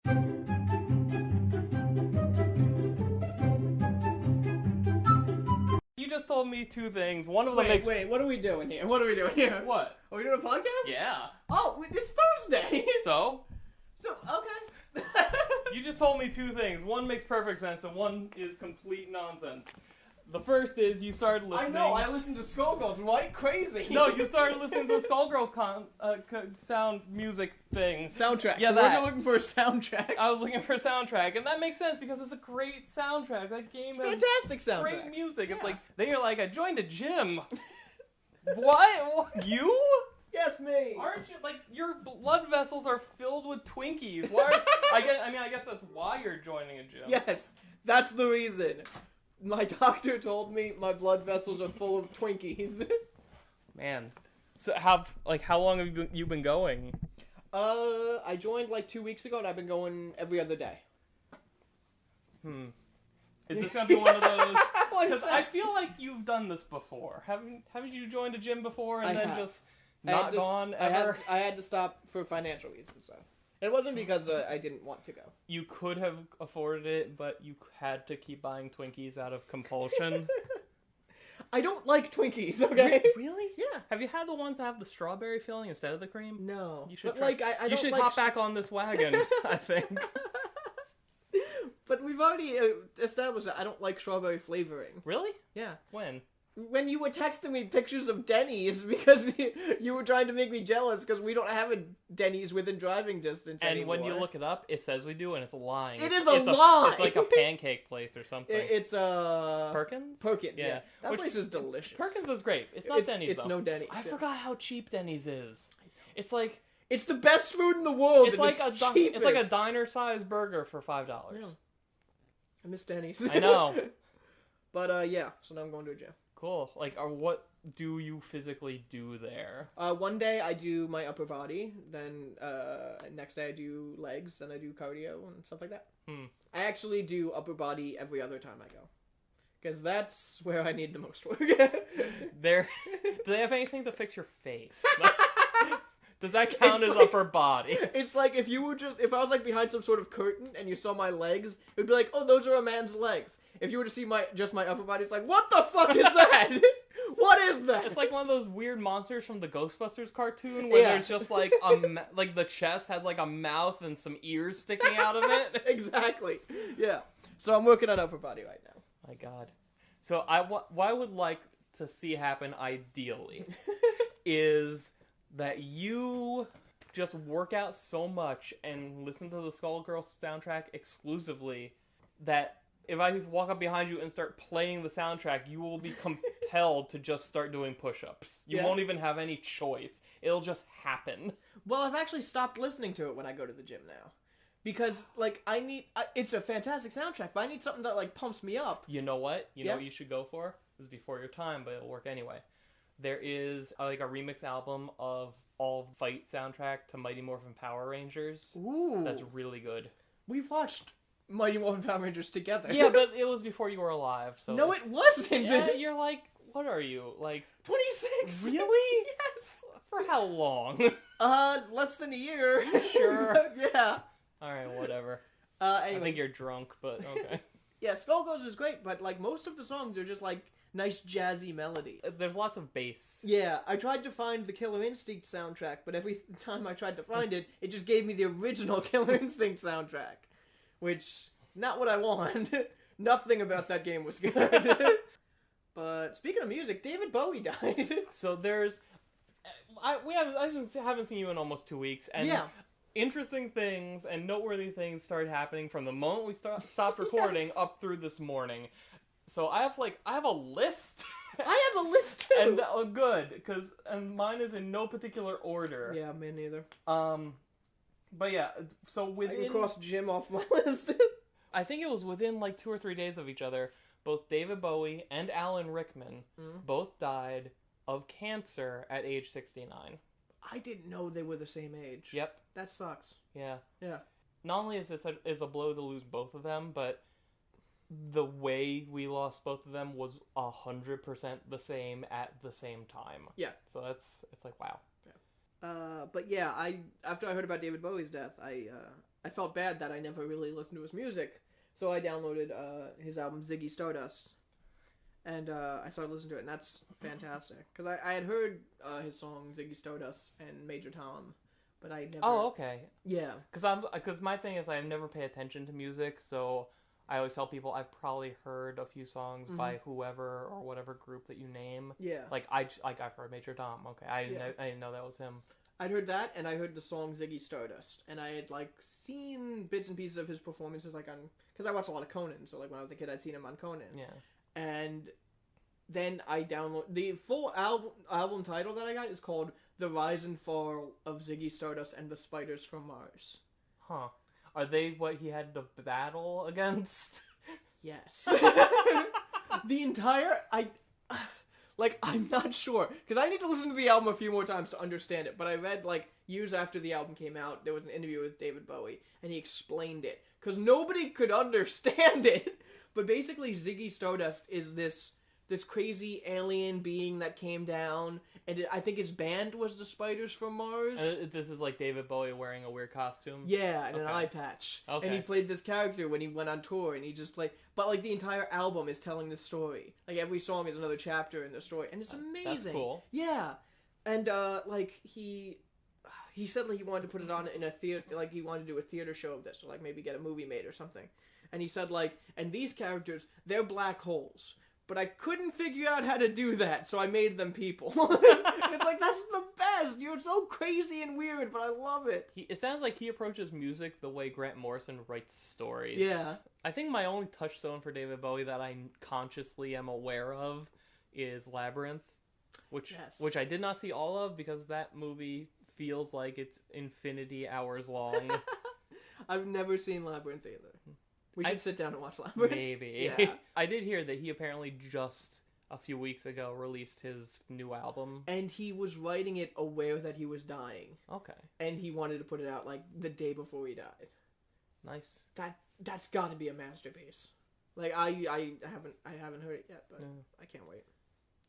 You just told me two things. One of them makes... Wait, what are we doing here? What? Are we doing a podcast? Yeah. Oh, it's Thursday! So? Okay. You just told me two things. One makes perfect sense, and one is complete nonsense. The first is you started listening... I know, I listened to Skullgirls, right? Crazy! No, you started listening to the Skullgirls sound music thing. Soundtrack. Yeah, You're looking for a soundtrack. I was looking for a soundtrack, and that makes sense because it's a great soundtrack. That game has fantastic soundtrack. Great music. Yeah. It's like, then you're like, I joined a gym. What? You? Yes, me. Aren't you, like, your blood vessels are filled with Twinkies. Why? I guess that's why you're joining a gym. Yes, that's the reason. My doctor told me my blood vessels are full of Twinkies. Man. So how long have you been going? I joined like 2 weeks ago, and I've been going every other day. Is this gonna be one of those? Because I feel like you've done this before. Haven't you joined a gym before and just not gone ever? I had to stop for financial reasons, so. It wasn't because I didn't want to go. You could have afforded it, but you had to keep buying Twinkies out of compulsion. I don't like Twinkies, okay? Really? Yeah. Have you had the ones that have the strawberry filling instead of the cream? No. You should but, like, I you don't should like hop back on this wagon, I think. But we've already established that I don't like strawberry flavoring. Really? Yeah. When you were texting me pictures of Denny's because you were trying to make me jealous because we don't have a Denny's within driving distance anymore. When you look it up, it says we do, and it's lying. It's a lie! It's like a pancake place or something. It's Perkins? Perkins, yeah. That place is delicious. Perkins is great. It's not Denny's, It's though. no Denny's. I forgot how cheap Denny's is. It's like... It's the best food in the world, It's like cheapest. a diner-sized burger for $5. Yeah. I miss Denny's. I know. But, yeah. So now I'm going to a gym. Cool. Like, what do you physically do there? One day I do my upper body, then next day I do legs, then I do cardio and stuff like that. I actually do upper body every other time I go. Because that's where I need the most work. Do they have anything to fix your face? Does that count as upper body? It's like if I was like behind some sort of curtain and you saw my legs, it would be like, oh, those are a man's legs. If you were to see just my upper body, it's like, what the fuck is that? What is that? It's like one of those weird monsters from the Ghostbusters cartoon where there's just like like the chest has like a mouth and some ears sticking out of it. Exactly. Yeah. So I'm working on upper body right now. My God. So what I would like to see happen ideally is that you just work out so much and listen to the Skullgirls soundtrack exclusively that if I walk up behind you and start playing the soundtrack, you will be compelled to just start doing push-ups. You won't even have any choice. It'll just happen. Well, I've actually stopped listening to it when I go to the gym now. Because, like, it's a fantastic soundtrack, but I need something that, like, pumps me up. You know what? You know what you should go for? This is before your time, but it'll work anyway. There is, like, a remix album of all fight soundtrack to Mighty Morphin Power Rangers. Ooh. That's really good. We watched Mighty Morphin Power Rangers together. Yeah, but it was before you were alive, so... No, it wasn't! Yeah, you're like, what are you, like... 26! Really? Yes! For how long? Less than a year. Sure. Yeah. Alright, whatever. Anyway. I think you're drunk, but okay. Yeah, Skullgirls is great, but, like, most of the songs are just, like, nice jazzy melody. There's lots of bass. Yeah, I tried to find the Killer Instinct soundtrack, but every time I tried to find it, it just gave me the original Killer Instinct soundtrack. Which, not what I want. Nothing about that game was good. But, speaking of music, David Bowie died. So there's... I haven't seen you in almost 2 weeks, and interesting things and noteworthy things started happening from the moment we stopped recording up through this morning. So I have a list. I have a list too. And good, and mine is in no particular order. Yeah, me neither. But yeah, so within... I can cross Jim off my list. I think it was within like 2 or 3 days of each other, both David Bowie and Alan Rickman both died of cancer at age 69. I didn't know they were the same age. Yep. That sucks. Yeah. Yeah. Not only is this a blow to lose both of them, but the way we lost both of them was 100% the same at the same time. Yeah. So it's like, wow. Yeah. But yeah, after I heard about David Bowie's death, I felt bad that I never really listened to his music, so I downloaded his album Ziggy Stardust, and I started listening to it, and that's fantastic. Because I had heard his song Ziggy Stardust and Major Tom, but I never... Oh, okay. Yeah. Because my thing is I never pay attention to music, so I always tell people I've probably heard a few songs by whoever or whatever group that you name. Yeah. I've heard Major Tom. Okay, I didn't know that was him. I'd heard that, and I heard the song Ziggy Stardust, and I had seen bits and pieces of his performances on, because I watched a lot of Conan, so when I was a kid I'd seen him on Conan. Yeah. And then I download the full album title that I got is called The Rise and Fall of Ziggy Stardust and the Spiders from Mars. Huh. Are they what he had to battle against? Yes. The entire... I'm not sure, because I need to listen to the album a few more times to understand it, but I read, years after the album came out, there was an interview with David Bowie, and he explained it, because nobody could understand it, but basically Ziggy Stardust is this crazy alien being that came down, and I think his band was the Spiders from Mars. This is David Bowie wearing a weird costume? Yeah, and an eye patch. Okay. And he played this character when he went on tour, and he just played... But, the entire album is telling the story. Every song is another chapter in the story, and it's amazing. That's cool. Yeah. And, he said, he wanted to put it on in a theater... he wanted to do a theater show of this, or, maybe get a movie made or something. And he said, and these characters, they're black holes. But I couldn't figure out how to do that, so I made them people. It's that's the best! You're so crazy and weird, but I love it. It sounds like he approaches music the way Grant Morrison writes stories. Yeah. I think my only touchstone for David Bowie that I consciously am aware of is Labyrinth, which I did not see all of because that movie feels like it's infinity hours long. I've never seen Labyrinth either. We should sit down and watch Labyrinth. Maybe. Yeah. I did hear that he apparently just a few weeks ago released his new album. And he was writing it aware that he was dying. Okay. And he wanted to put it out the day before he died. Nice. That's got to be a masterpiece. I haven't heard it yet, but I can't wait.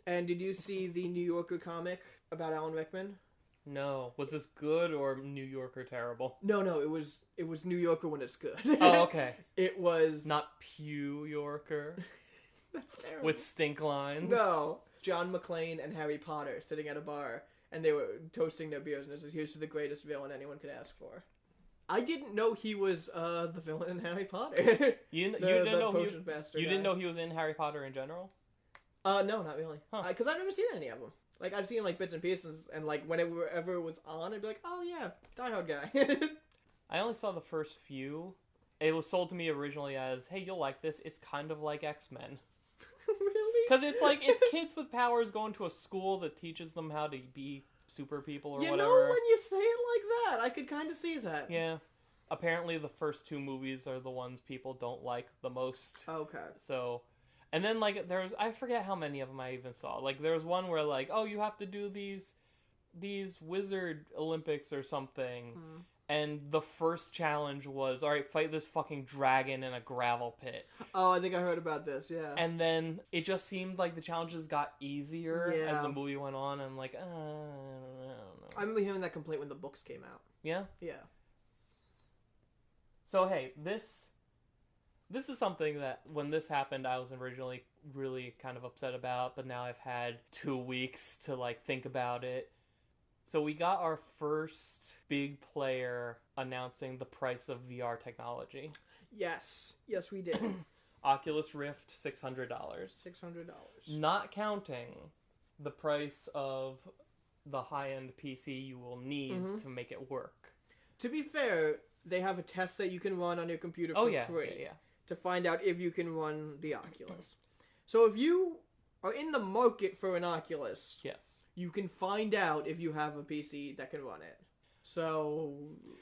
And did you see the New Yorker comic about Alan Rickman? No. Was this good or New Yorker terrible? No, it was New Yorker when it's good. Oh, okay. It was... Not Pew Yorker? That's terrible. With stink lines? No. John McClane and Harry Potter sitting at a bar, and they were toasting their beers, and it says, "Here's to the greatest villain anyone could ask for." I didn't know he was the villain in Harry Potter. You didn't know he was in Harry Potter in general? No, not really. Because Huh. I've never seen any of them. I've seen bits and pieces, and whenever it was on, I'd be like, "Oh yeah, Die Hard guy." I only saw the first few. It was sold to me originally as, "Hey, you'll like this. It's kind of like X-Men." Really? Because it's kids with powers going to a school that teaches them how to be super people or whatever. You know, when you say it like that, I could kind of see that. Yeah. Apparently, the first two movies are the ones people don't like the most. Okay. So, and then there's I forget how many of them I even saw. There was one where oh, you have to do these wizard Olympics or something. And the first challenge was, all right, fight this fucking dragon in a gravel pit. Oh, I think I heard about this, yeah. And then it just seemed like the challenges got easier as the movie went on. And I don't know. I remember hearing that complaint when the books came out. Yeah? Yeah. So, hey, this is something that when this happened, I was originally really kind of upset about, but now I've had 2 weeks to think about it. So we got our first big player announcing the price of VR technology. Yes, we did. Oculus Rift, $600. $600. Not counting the price of the high-end PC you will need to make it work. To be fair, they have a test that you can run on your computer for free to find out if you can run the Oculus. So if you are in the market for an Oculus... Yes. You can find out if you have a PC that can run it. So,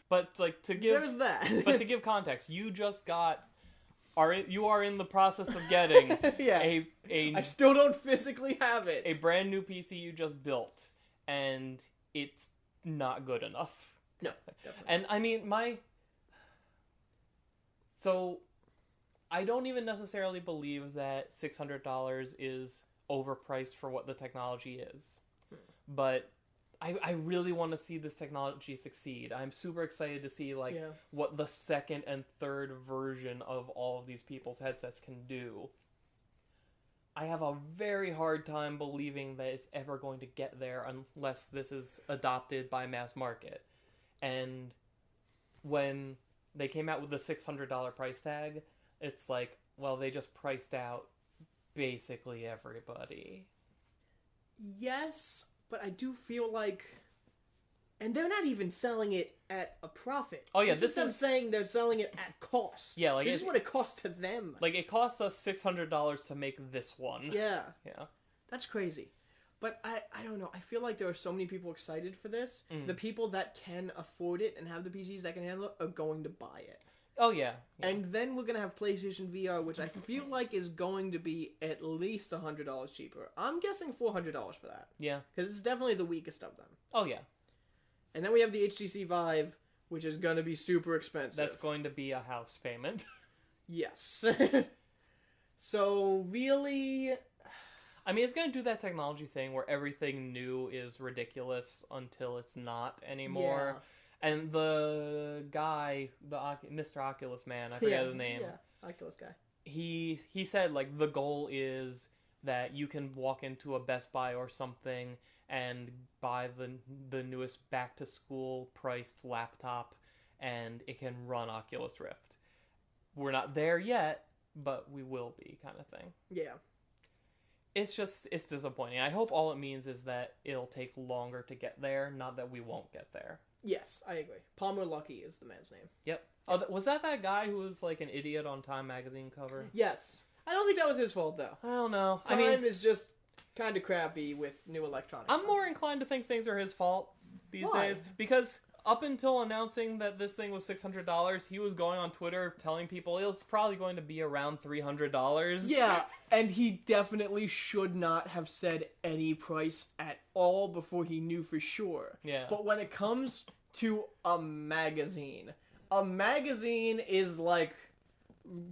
but to give there's that. But to give context, you just you are in the process of getting a I still don't physically have it. A brand new PC you just built, and it's not good enough. No, definitely. And I mean so I don't even necessarily believe that $600 is overpriced for what the technology is. But I really want to see this technology succeed. I'm super excited to see like what the second and third version of all of these people's headsets can do. I have a very hard time believing that it's ever going to get there unless this is adopted by mass market. And when they came out with the $600 price tag, it's like, well, they just priced out basically everybody. Yes, but I do feel like... And they're not even selling it at a profit. Oh yeah, this is them saying they're selling it at cost. Yeah, like this is what it costs to them. Like it costs us $600 to make this one. Yeah. Yeah. That's crazy. But I don't know. I feel like there are so many people excited for this. The people that can afford it and have the PCs that can handle it are going to buy it. Oh yeah. And then we're gonna have PlayStation VR, which I feel like is going to be at least $100 cheaper. I'm guessing $400 for that. Yeah. Because it's definitely the weakest of them. Oh yeah. And then we have the HTC Vive, which is going to be super expensive. That's going to be a house payment. Yes. So, really... I mean, it's going to do that technology thing where everything new is ridiculous until it's not anymore. Yeah. And the guy, Mr. Oculus Man, I forget his name. Yeah, Oculus guy. He said, like, the goal is that you can walk into a Best Buy or something and buy the newest back-to-school priced laptop, and it can run Oculus Rift. We're not there yet, but we will be, kind of thing. Yeah. It's disappointing. I hope all it means is that it'll take longer to get there, not that we won't get there. Yes, I agree. Palmer Luckey is the man's name. Yep. Oh, was that guy who was, like, an idiot on Time magazine cover? Yes. I don't think that was his fault, though. I don't know. Time is just kind of crappy with new electronics. I'm more inclined to think things are his fault these days, because up until announcing that this thing was $600, he was going on Twitter telling people it was probably going to be around $300. Yeah, and he definitely should not have said any price at all before he knew for sure. Yeah. But when it comes to a magazine is like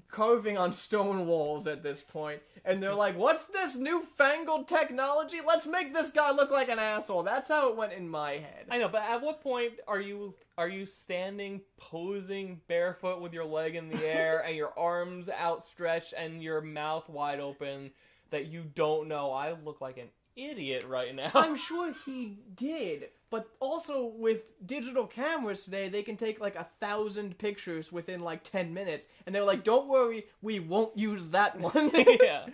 carving on stone walls at this point, and they're like, what's this newfangled technology? Let's make this guy look like an asshole. That's how it went in my head. I know, but at what point are you standing posing barefoot with your leg in the air and your arms outstretched and your mouth wide open that you don't know I look like an idiot right now? I'm sure he did, but also with digital cameras today, they can take like 1,000 pictures within like 10 minutes, and they were like, don't worry, we won't use that one. Yeah.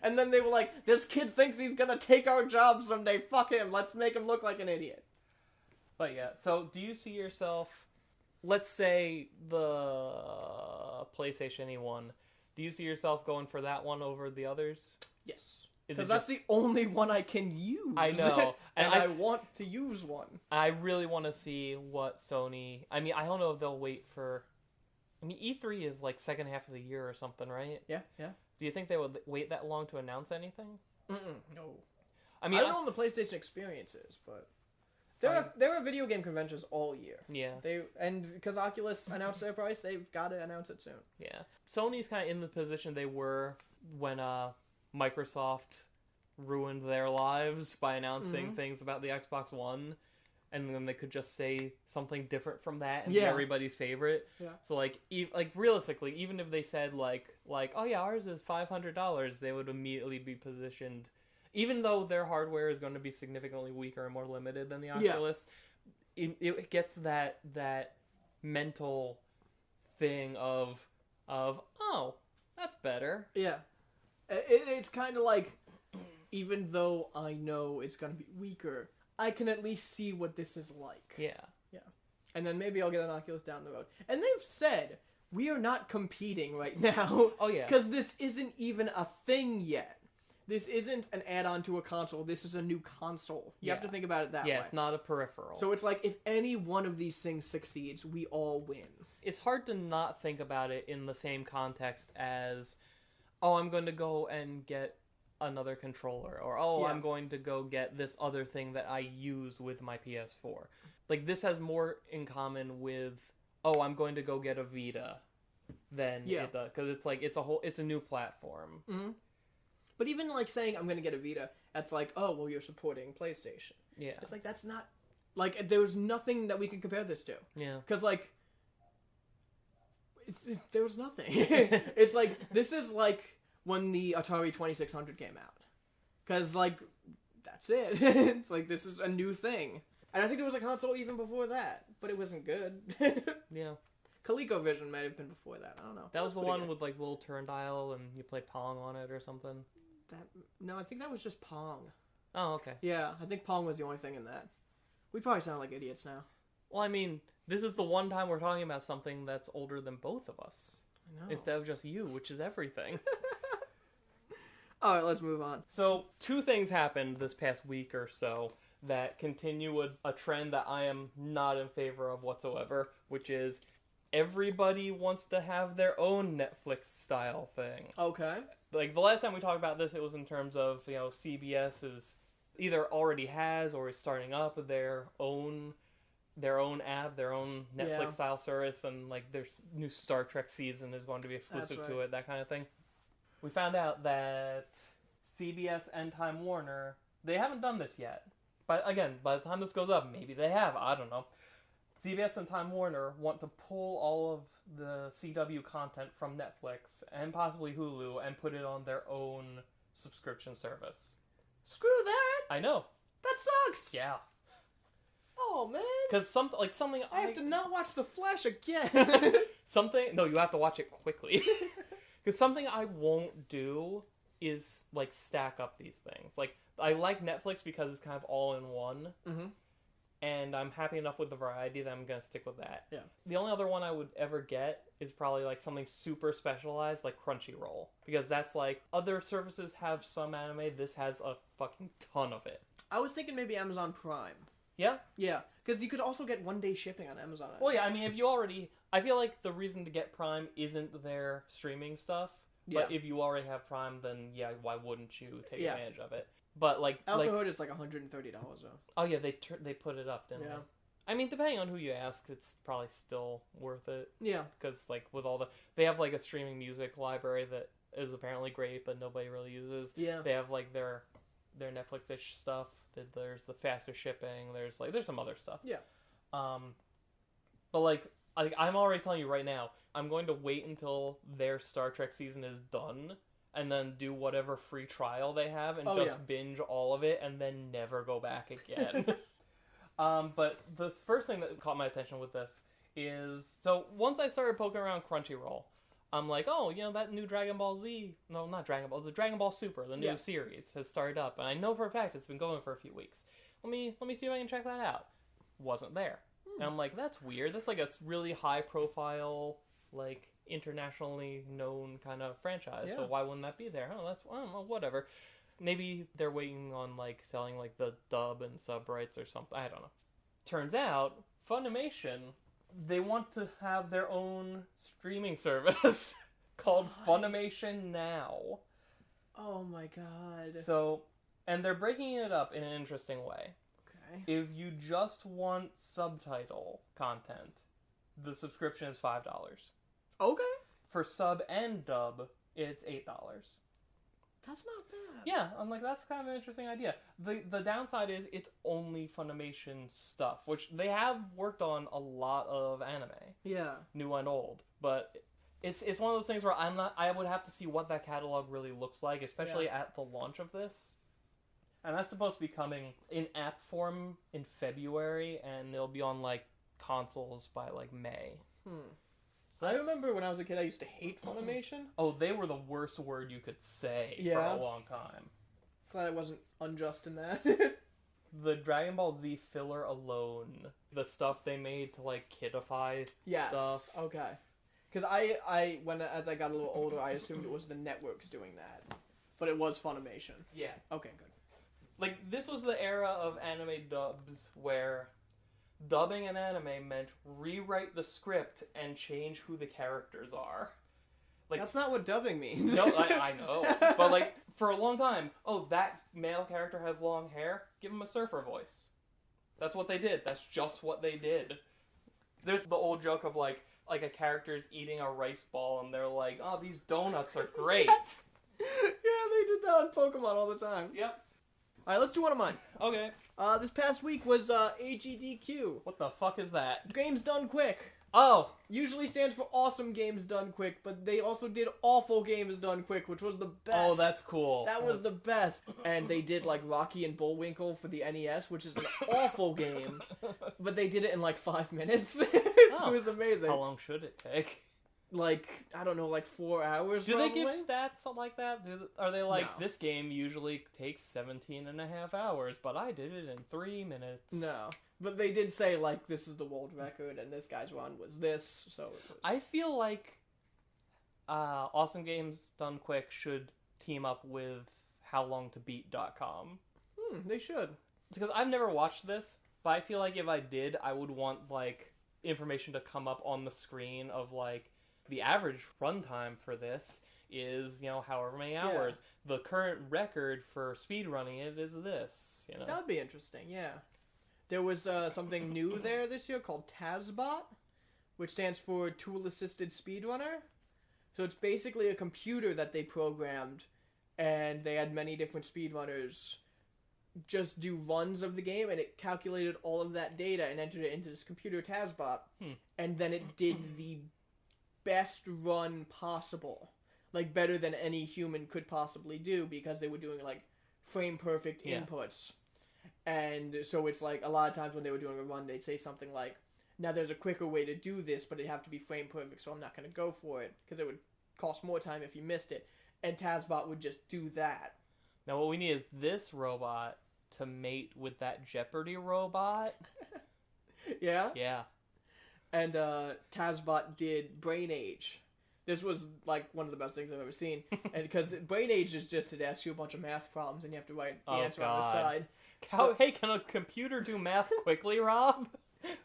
And then they were like, this kid thinks he's gonna take our job someday, fuck him, let's make him look like an idiot. But yeah, so do you see yourself, let's say the PlayStation E1, do you see yourself going for that one over the others? Yes. Because that's the only one I can use. I know. And I want to use one. I really want to see what Sony... I mean, I don't know if they'll wait for... I mean, E3 is like second half of the year or something, right? Yeah, yeah. Do you think they would wait that long to announce anything? No. I mean, I don't know when the PlayStation experience is, but... There are video game conventions all year. Yeah. And because Oculus announced their price, they've got to announce it soon. Yeah. Sony's kind of in the position they were when Microsoft ruined their lives by announcing things about the Xbox One, and then they could just say something different from that and be everybody's favorite. Yeah. So like realistically, even if they said like oh yeah, ours is $500, they would immediately be positioned. Even though their hardware is going to be significantly weaker and more limited than the Oculus, it gets that mental thing of oh, that's better. Yeah. It's kind of like, even though I know it's going to be weaker, I can at least see what this is like. Yeah. Yeah. And then maybe I'll get an Oculus down the road. And they've said, we are not competing right now. Oh, yeah. Because this isn't even a thing yet. This isn't an add-on to a console. This is a new console. You have to think about it that way. Yeah, it's not a peripheral. So it's like, if any one of these things succeeds, we all win. It's hard to not think about it in the same context as, oh, I'm going to go and get another controller, or I'm going to go get this other thing that I use with my PS4. Like, this has more in common with, oh, I'm going to go get a Vita than it does, because it's like it's a new platform. Mm-hmm. But even like saying I'm going to get a Vita, that's like, oh, well, you're supporting PlayStation. Yeah. It's like, that's not... Like, there's nothing that we can compare this to. Yeah. Because, like... there was nothing. It's like, this is like when the Atari 2600 came out. Because, like, that's it. It's like, this is a new thing. And I think there was a console even before that, but it wasn't good. Yeah. ColecoVision might have been before that. I don't know. That was the one good. with, like, little turn dial and you play Pong on it or something? No, I think that was just Pong. Oh, okay. Yeah, I think Pong was the only thing in that. We probably sound like idiots now. Well, I mean, this is the one time we're talking about something that's older than both of us. I know. Instead of just you, which is everything. Alright, let's move on. So, 2 things happened this past week or so that continue a trend that I am not in favor of whatsoever, which is everybody wants to have their own Netflix-style thing. Okay. Like, the last time we talked about this, it was in terms of, you know, CBS is either already has or is starting up their own app, their own Netflix-style service, and, like, their new Star Trek season is going to be exclusive to it, that kind of thing. We found out that CBS and Time Warner, they haven't done this yet. But again, by the time this goes up, maybe they have, I don't know. CBS and Time Warner want to pull all of the CW content from Netflix and possibly Hulu and put it on their own subscription service. Screw that! I know. That sucks! Yeah. Oh, man. Because something I have to not watch The Flash again. No, you have to watch it quickly. Because something I won't do is, like, stack up these things. Like, I like Netflix because it's kind of all in one. Mm-hmm. And I'm happy enough with the variety that I'm going to stick with that. Yeah. The only other one I would ever get is probably, like, something super specialized, like Crunchyroll. Because that's, like, other services have some anime, this has a fucking ton of it. I was thinking maybe Amazon Prime. Yeah? Yeah, because you could also get 1-day shipping on Amazon. Well, yeah, I mean, if you already... I feel like the reason to get Prime isn't their streaming stuff. But if you already have Prime, then, yeah, why wouldn't you take advantage of it? But, like... I also heard it's like $130, though. Oh, yeah, they put it up, didn't they? I mean, depending on who you ask, it's probably still worth it. Yeah. Because, like, with all the... They have, like, a streaming music library that is apparently great, but nobody really uses. Yeah. They have, like, their Netflix-ish stuff. There's the faster shipping. There's some other stuff. Yeah. But, like, I'm already telling you right now, I'm going to wait until their Star Trek season is done and then do whatever free trial they have and binge all of it and then never go back again. But the first thing that caught my attention with this is... So, once I started poking around Crunchyroll, I'm like, oh, you know, that new Dragon Ball Z... No, not Dragon Ball. The Dragon Ball Super, the new series, has started up. And I know for a fact it's been going for a few weeks. Let me see if I can check that out. Wasn't there. And I'm like, that's weird. That's like a really high-profile, like, internationally known kind of franchise. So why wouldn't that be there? Oh, I don't know, whatever. Maybe they're waiting on, like, selling, like, the dub and sub rights or something. I don't know. Turns out, Funimation, they want to have their own streaming service called Funimation Now. Oh my god. So, and they're breaking it up in an interesting way. If you just want subtitle content, the subscription is $5. Okay. For sub and dub, it's $8. That's not bad. Yeah, I'm like, that's kind of an interesting idea. The downside is it's only Funimation stuff, which they have worked on a lot of anime. Yeah. New and old. But it's one of those things where I would have to see what that catalog really looks like, especially at the launch of this. And that's supposed to be coming in app form in February, and it'll be on, like, consoles by, like, May. So I remember when I was a kid, I used to hate Funimation. Oh, they were the worst word you could say for a long time. Glad I wasn't unjust in that. The Dragon Ball Z filler alone, the stuff they made to, like, kidify stuff. Okay. Because as I got a little older, I assumed it was the networks doing that. But it was Funimation. Yeah. Okay, good. Like, this was the era of anime dubs where dubbing an anime meant rewrite the script and change who the characters are. Like, that's not what dubbing means. No, I know. But, like, for a long time, oh, that male character has long hair, give him a surfer voice. That's what they did. That's just what they did. There's the old joke of, like a character's eating a rice ball and they're like, oh, these donuts are great. Yes! Yeah, they did that on Pokemon all the time. Yep. Alright, let's do one of mine. Okay. This past week was AGDQ. What the fuck is that? Games Done Quick. Oh! Usually stands for Awesome Games Done Quick, but they also did Awful Games Done Quick, which was the best. Oh, that's cool. That was the best. And they did, like, Rocky and Bullwinkle for the NES, which is an awful game, but they did it in, like, 5 minutes. It was amazing. How long should it take? Like, I don't know, like 4 hours, Do probably? they give stats like that? Are they like, No. this game usually takes 17 and a half hours, but I did it in 3 minutes? No. But they did say, like, this is the world record, and this guy's run was this, so... It was... I feel like Awesome Games Done Quick should team up with HowLongToBeat.com. They should. Because I've never watched this, but I feel like if I did, I would want, like, information to come up on the screen of, like, the average runtime for this is, you know, however many hours. Yeah. The current record for speedrunning it is this, you know. That would be interesting, yeah. There was something new there this year called TASBot, which stands for Tool Assisted Speedrunner. So it's basically a computer that they programmed, and they had many different speedrunners just do runs of the game, and it calculated all of that data and entered it into this computer TASBot, and then it did the best run possible, like better than any human could possibly do, because they were doing like frame perfect inputs. And so it's like a lot of times when they were doing a run, they'd say something like, now there's a quicker way to do this, but it'd have to be frame perfect, so I'm not going to go for it because it would cost more time if you missed it. And TASBot would just do that. Now what we need is this robot to mate with that Jeopardy robot. Yeah? Yeah. And TASBot did Brain Age. This was like one of the best things I've ever seen. And because Brain Age is just it asks you a bunch of math problems and you have to write the answer on the side. Hey, can a computer do math quickly, Rob?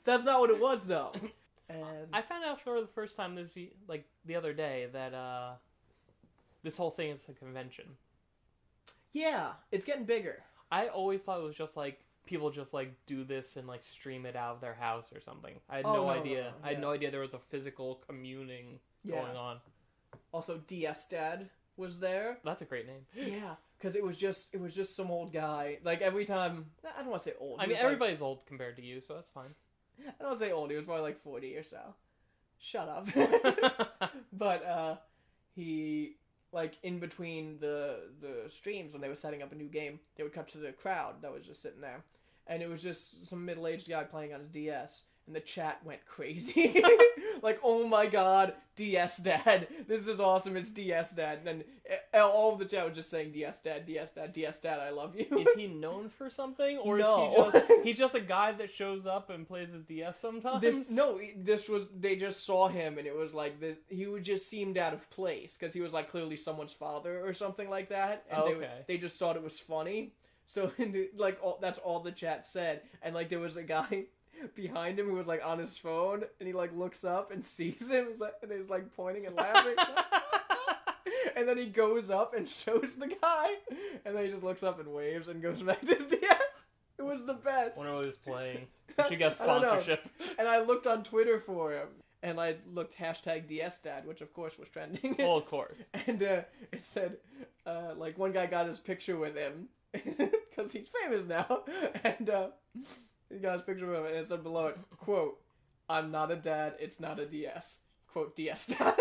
That's not what it was though. And I found out for the first time the other day that this whole thing is a convention. Yeah, it's getting bigger. I always thought it was just like people just like do this and like stream it out of their house or something. I had no idea. I had no idea there was a physical communing going on. Also, DS Dad was there. That's a great name. Yeah, because it was just some old guy. Like every time, I don't want to say old. I mean, everybody's old compared to you, so that's fine. I don't want to say old. He was probably like 40 or so. Shut up. But he, like, in between the streams when they were setting up a new game, they would cut to the crowd that was just sitting there. And it was just some middle-aged guy playing on his DS. And the chat went crazy. Like, oh my god, DS Dad. This is awesome, it's DS Dad. And then all of the chat was just saying, DS Dad, DS Dad, DS Dad, I love you. Is he known for something? Or No. is he's just a guy that shows up and plays his DS sometimes? They just saw him and it was like, he would just seemed out of place. Because he was like clearly someone's father or something like that. And they just thought it was funny. So, like, that's all the chat said. And, like, there was a guy behind him who was, like, on his phone, and he, like, looks up and sees him, and he's, like, pointing and laughing. And then he goes up and shows the guy, and then he just looks up and waves and goes back to his DS. It was the best. I wonder what he was playing. We should get sponsorship. And I looked on Twitter for him, and I looked hashtag DSDad, which, of course, was trending. Oh, of course. And it said, like, one guy got his picture with him, because he's famous now, and he got his picture with him, and it said below it, quote, "I'm not a dad, it's not a DS." Quote, DS dad.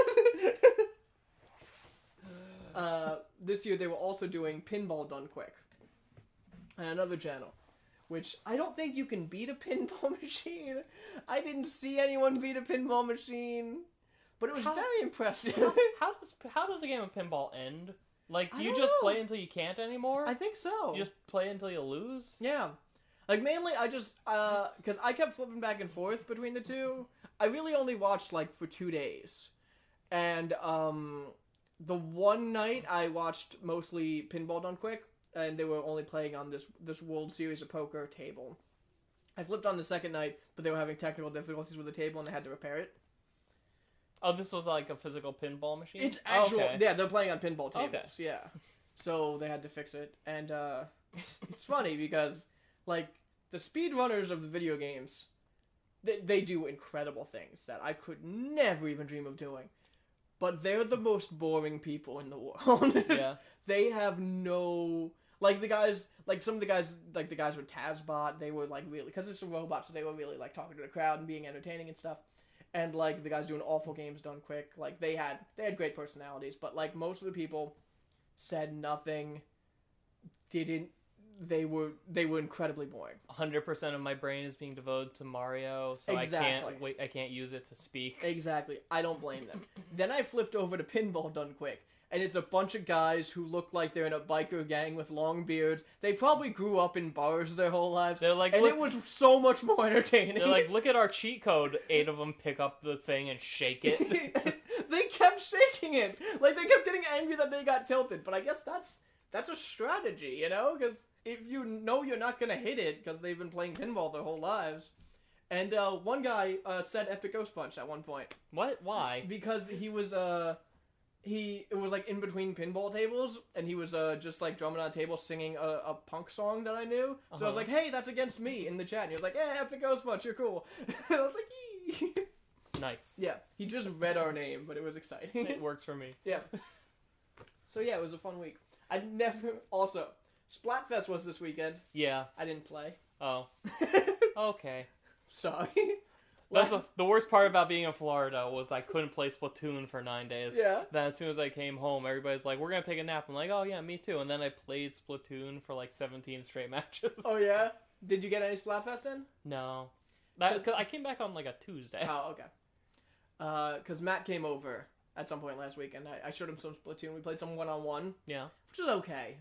This year they were also doing Pinball Done Quick on another channel, which I don't think you can beat a pinball machine. I didn't see anyone beat a pinball machine, but it was very impressive. How does a game of pinball end? Like, do you just play until you can't anymore? I think so. You just play until you lose? Yeah. Like, mainly, I just, because I kept flipping back and forth between the two. I really only watched, like, for 2 days. And, the one night I watched mostly Pinball Done Quick, and they were only playing on this World Series of Poker table. I flipped on the second night, but they were having technical difficulties with the table, and they had to repair it. Oh, this was like a physical pinball machine? It's actual, yeah, they're playing on pinball tables, okay. Yeah. So they had to fix it, and, it's funny because, like, the speedrunners of the video games, they do incredible things that I could never even dream of doing. But they're the most boring people in the world. Yeah. They have no Like the guys, like some of the guys, like the guys with Tazbot, they were like really, because it's a robot, so they were really like talking to the crowd and being entertaining and stuff. And like the guys doing awful games done quick, like they had great personalities, but like most of the people said nothing, didn't. They were incredibly boring. 100% of my brain is being devoted to Mario, so Exactly. I can't use it to speak. Exactly. I don't blame them. Then I flipped over to Pinball Done Quick, and it's a bunch of guys who look like they're in a biker gang with long beards. They probably grew up in bars their whole lives. They're like, and it was so much more entertaining. They're like, look at our cheat code. 8 of them pick up the thing and shake it. They kept shaking it. Like, they kept getting angry that they got tilted. But I guess that's a strategy, you know? Because if you know you're not going to hit it, because they've been playing pinball their whole lives. And one guy said Epic Ghost Punch at one point. What? Why? Because he was, it was like in between pinball tables, and he was just like drumming on a table singing a punk song that I knew. So I was like, hey, that's against me in the chat. And he was like, hey, Epic Ghost Punch, you're cool. And I was like, eee. Nice. Yeah, he just read our name, but it was exciting. It works for me. Yeah. So yeah, it was a fun week. Also, Splatfest was this weekend. Yeah. I didn't play. Oh. Okay. Sorry. That's the worst part about being in Florida was I couldn't play Splatoon for 9 days. Yeah. Then as soon as I came home, everybody's like, we're going to take a nap. I'm like, oh yeah, me too. And then I played Splatoon for like 17 straight matches. Oh yeah? Did you get any Splatfest in? No. Cause I came back on like a Tuesday. Oh, okay. Because Matt came over at some point last week, and I showed him some Splatoon. We played some one-on-one. Yeah. Which is okay.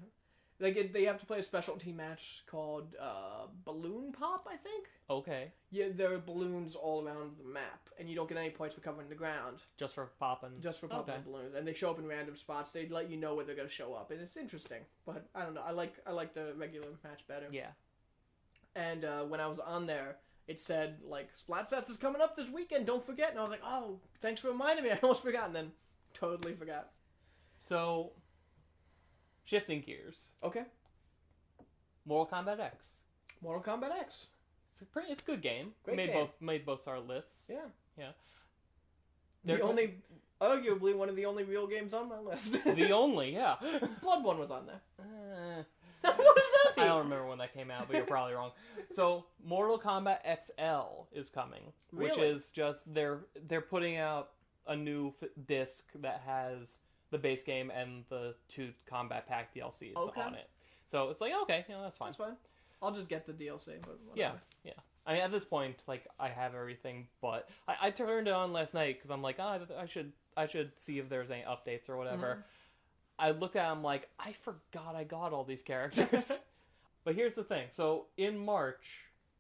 They have to play a specialty match called Balloon Pop, I think. Okay. Yeah, there are balloons all around the map, and you don't get any points for covering the ground. Just for popping. Just for popping the balloons, and they show up in random spots. They let you know where they're gonna show up, and it's interesting. But I don't know. I like the regular match better. Yeah. And when I was on there, it said like Splatfest is coming up this weekend. Don't forget. And I was like, oh, thanks for reminding me. I almost forgot, and then totally forgot. So, shifting gears. Okay. Mortal Kombat X. Mortal Kombat X. It's a good game. Great game. game. Made both our lists. Yeah. Yeah. Arguably one of the only real games on my list. The only, yeah. Blood one was on there. What does that mean? I don't remember when that came out, but you're probably wrong. So, Mortal Kombat XL is coming, which Really? is just they're putting out a new disc that has the base game and the 2 Combat Pack DLCs on it. So it's like, okay, that's fine. That's fine. I'll just get the DLC. But Yeah, whatever. yeah. I mean, at this point, like, I have everything, but I turned it on last night because I'm like, I should see if there's any updates or whatever. Mm-hmm. I looked at them like, I forgot I got all these characters. But here's the thing. So, in March,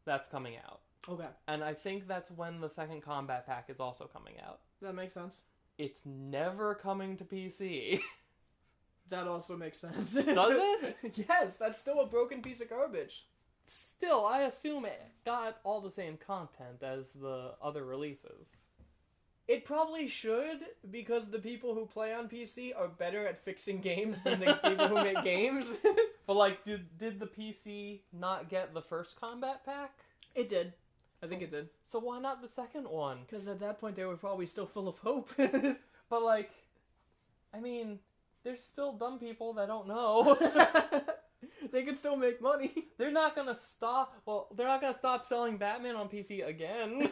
that's coming out. Okay. And I think that's when the second Combat Pack is also coming out. That makes sense. It's never coming to PC. That also makes sense. Does it? Yes, that's still a broken piece of garbage. Still, I assume it got all the same content as the other releases. It probably should, because the people who play on PC are better at fixing games than the people who make games. But, like, did the PC not get the first Combat Pack? It did. I think it did. So why not the second one? Because at that point they were probably still full of hope. But, like, I mean, there's still dumb people that don't know. They can still make money. They're not gonna stop selling Batman on PC again.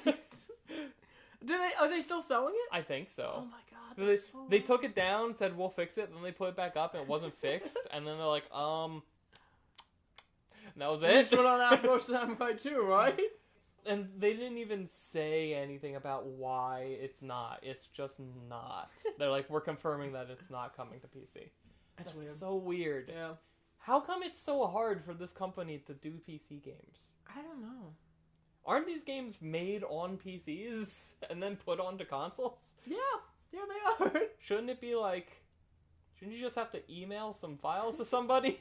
Are they still selling it? I think so. Oh my god, that's so They took it down, said we'll fix it, then they put it back up and it wasn't fixed, and then they're like, and that was it. Doing on Afro Samurai too, right? And they didn't even say anything about why it's not. It's just not. They're like, we're confirming that it's not coming to PC. That's weird. So weird. Yeah. How come it's so hard for this company to do PC games? I don't know. Aren't these games made on PCs and then put onto consoles? Yeah, they are. Shouldn't it be like... Shouldn't you just have to email some files to somebody?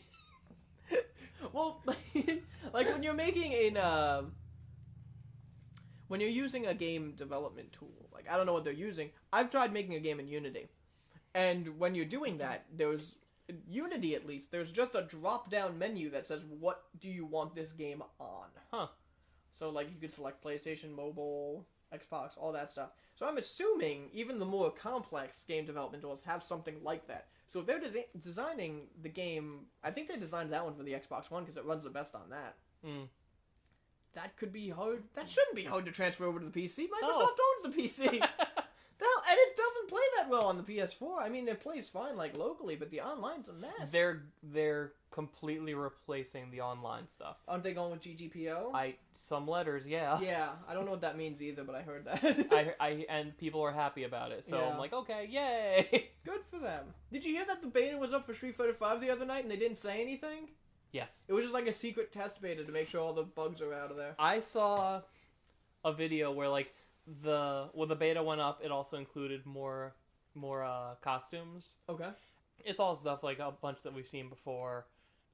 Well, like when you're making when you're using a game development tool, like I don't know what they're using. I've tried making a game in Unity. And when you're doing that, there's Unity at least, there's just a drop-down menu that says, what do you want this game on? Huh. So, like, you could select PlayStation, mobile, Xbox, all that stuff. So I'm assuming even the more complex game development tools have something like that. So if they're designing the game, I think they designed that one for the Xbox One because it runs the best on that. Mm. That could be hard. That shouldn't be hard to transfer over to the PC. Microsoft No. owns the PC. And it doesn't play that well on the PS4. I mean, it plays fine, like, locally, but the online's a mess. They're completely replacing the online stuff. Aren't they going with GGPO? Some letters, yeah. Yeah, I don't know what that means either, but I heard that. And people are happy about it, so Yeah. I'm like, okay, yay! Good for them. Did you hear that the beta was up for Street Fighter V the other night and they didn't say anything? Yes. It was just like a secret test beta to make sure all the bugs are out of there. I saw a video where, like, when the beta went up, it also included more costumes. Okay. It's all stuff like a bunch that we've seen before.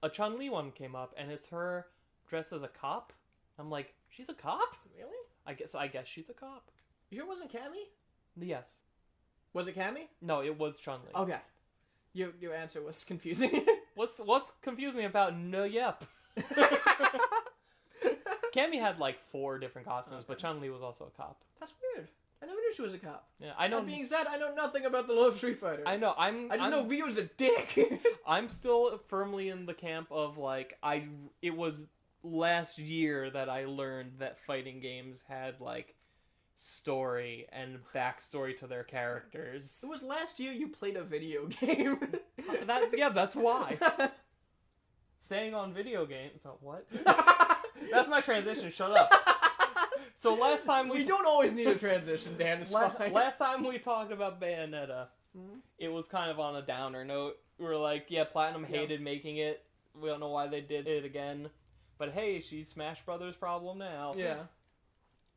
A Chun-Li one came up, and it's her dressed as a cop. I'm like, she's a cop? Really? I guess she's a cop. You sure it wasn't Cammy? Yes. Was it Cammy? No, it was Chun-Li. Okay. Your answer was confusing. What's confusing about no yep? Cammy had like 4 different costumes, Okay. but Chun-Li was also a cop. That's weird. I never knew she was a cop. Yeah, I know. That being said, I know nothing about the lore of Street Fighter. I know. I just know Ryu's a dick. I'm still firmly in the camp of like it was last year that I learned that fighting games had like story and backstory to their characters. It was last year you played a video game. That's why. Staying on video games. So what? That's my transition. Shut up. So last time we don't always need a transition, Dan. It's fine. Last time we talked about Bayonetta, it was kind of on a downer note. We were like, yeah, Platinum hated making it. We don't know why they did it again. But hey, she's Smash Brothers' problem now. Yeah.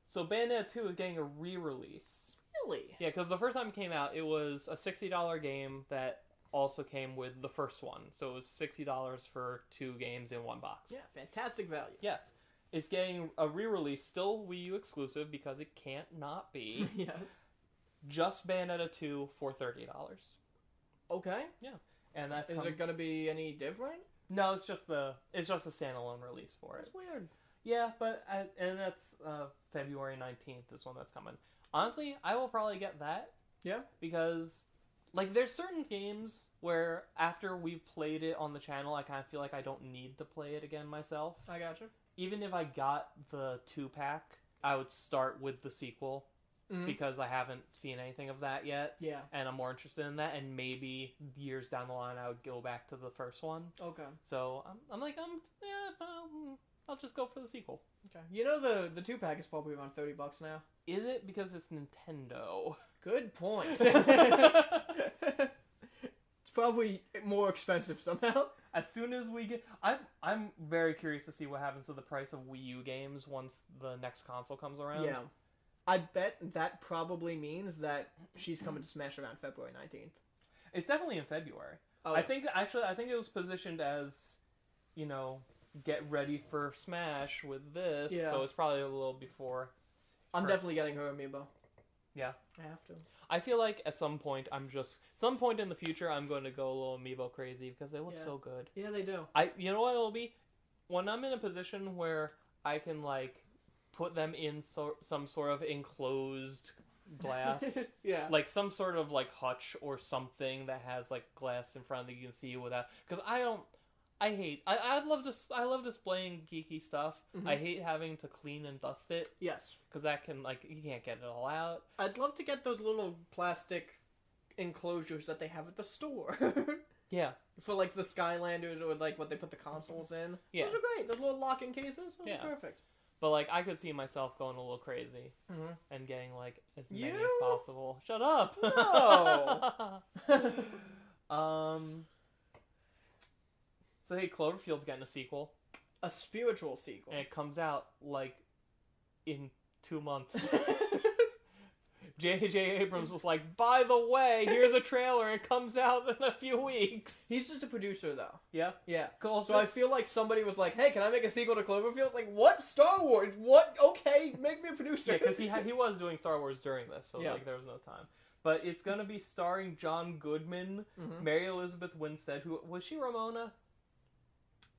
So Bayonetta 2 is getting a re-release. Really? Yeah, because the first time it came out, it was a $60 game that also came with the first one. So it was $60 for 2 games in one box. Yeah, fantastic value. Yes. It's getting a re-release, still Wii U exclusive, because it can't not be. Yes. Just Bayonetta 2 for $30. Okay. Yeah. And that's Is it going to be any different? No, it's just a standalone release for it. That's weird. Yeah, but and that's February 19th is when that's coming. Honestly, I will probably get that. Yeah. Because like there's certain games where after we've played it on the channel, I kind of feel like I don't need to play it again myself. I gotcha. Even if I got the 2-pack, I would start with the sequel because I haven't seen anything of that yet. Yeah. And I'm more interested in that, and maybe years down the line I would go back to the first one. Okay. So I'm like, I'll just go for the sequel. Okay. You know the 2-pack is probably around $30 now. Is it? Because it's Nintendo. Good point. It's probably more expensive somehow. As soon as we get... I'm very curious to see what happens to the price of Wii U games once the next console comes around. Yeah. I bet that probably means that she's coming to Smash around February 19th. It's definitely in February. Oh, I think it was positioned as, get ready for Smash with this. Yeah. So it's probably a little before. I'm definitely getting her amiibo. Yeah. I have to. I feel like at some point in the future I'm going to go a little amiibo crazy because they look so good. Yeah, they do. You know what it'll be? When I'm in a position where I can put them in some sort of enclosed glass. Yeah. Like some sort of hutch or something that has glass in front that you can see without, because I love displaying geeky stuff. Mm-hmm. I hate having to clean and dust it. Yes. Because that can you can't get it all out. I'd love to get those little plastic enclosures that they have at the store. Yeah. For the Skylanders or what they put the consoles in. Yeah. Those are great. The little lock-in cases. Those are perfect. But I could see myself going a little crazy and getting as many as You? possible. Shut up. No. So hey, Cloverfield's getting a sequel, A spiritual sequel. and it comes out in 2 months. J.J. Abrams was like, by the way, here's a trailer, and it comes out in a few weeks. He's just a producer, though. Yeah? Yeah. Cool. So I feel like somebody was like, hey, can I make a sequel to Cloverfield? It's like, what? Star Wars? What? Okay, make me a producer. Yeah, because he was doing Star Wars during this, so Yeah. there was no time. But it's going to be starring John Goodman, Mary Elizabeth Winstead, who... Was she Ramona?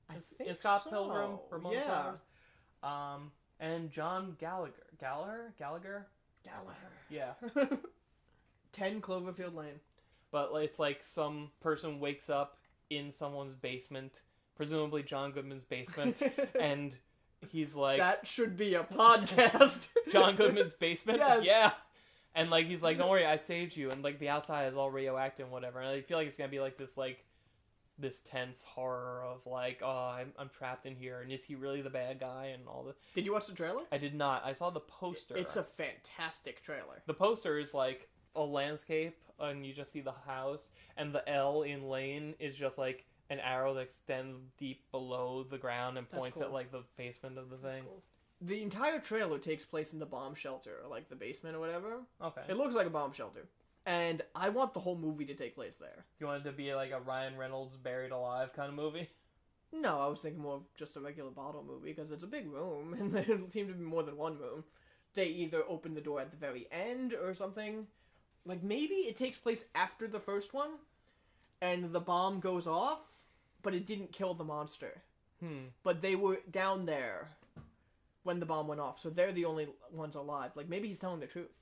I In Scott so. Pilgrim? Ramona Yeah. Flowers? And John Gallagher. Gallagher? Yeah. 10 Cloverfield Lane. But it's like some person wakes up in someone's basement, presumably John Goodman's basement, and he's like... That should be a podcast. John Goodman's basement? Yes. Yeah. And like he's like, don't worry, I saved you. And like the outside is all radioactive and whatever. And I feel like it's going to be like this tense horror of like, oh, I'm trapped in here. And is he really the bad guy and all the... Did you watch the trailer? I did not. I saw the poster. It's a fantastic trailer. The poster is like a landscape and you just see the house, and the L in Lane is just like an arrow that extends deep below the ground and points at like the basement of the thing. Cool. The entire trailer takes place in the bomb shelter, or like the basement or whatever. Okay. It looks like a bomb shelter. And I want the whole movie to take place there. You want it to be like a Ryan Reynolds Buried Alive kind of movie? No, I was thinking more of just a regular bottle movie, because it's a big room, and there seem to be more than one room. They either open the door at the very end or something. Like, maybe it takes place after the first one, and the bomb goes off, but it didn't kill the monster. But they were down there when the bomb went off, so they're the only ones alive. Like, maybe he's telling the truth.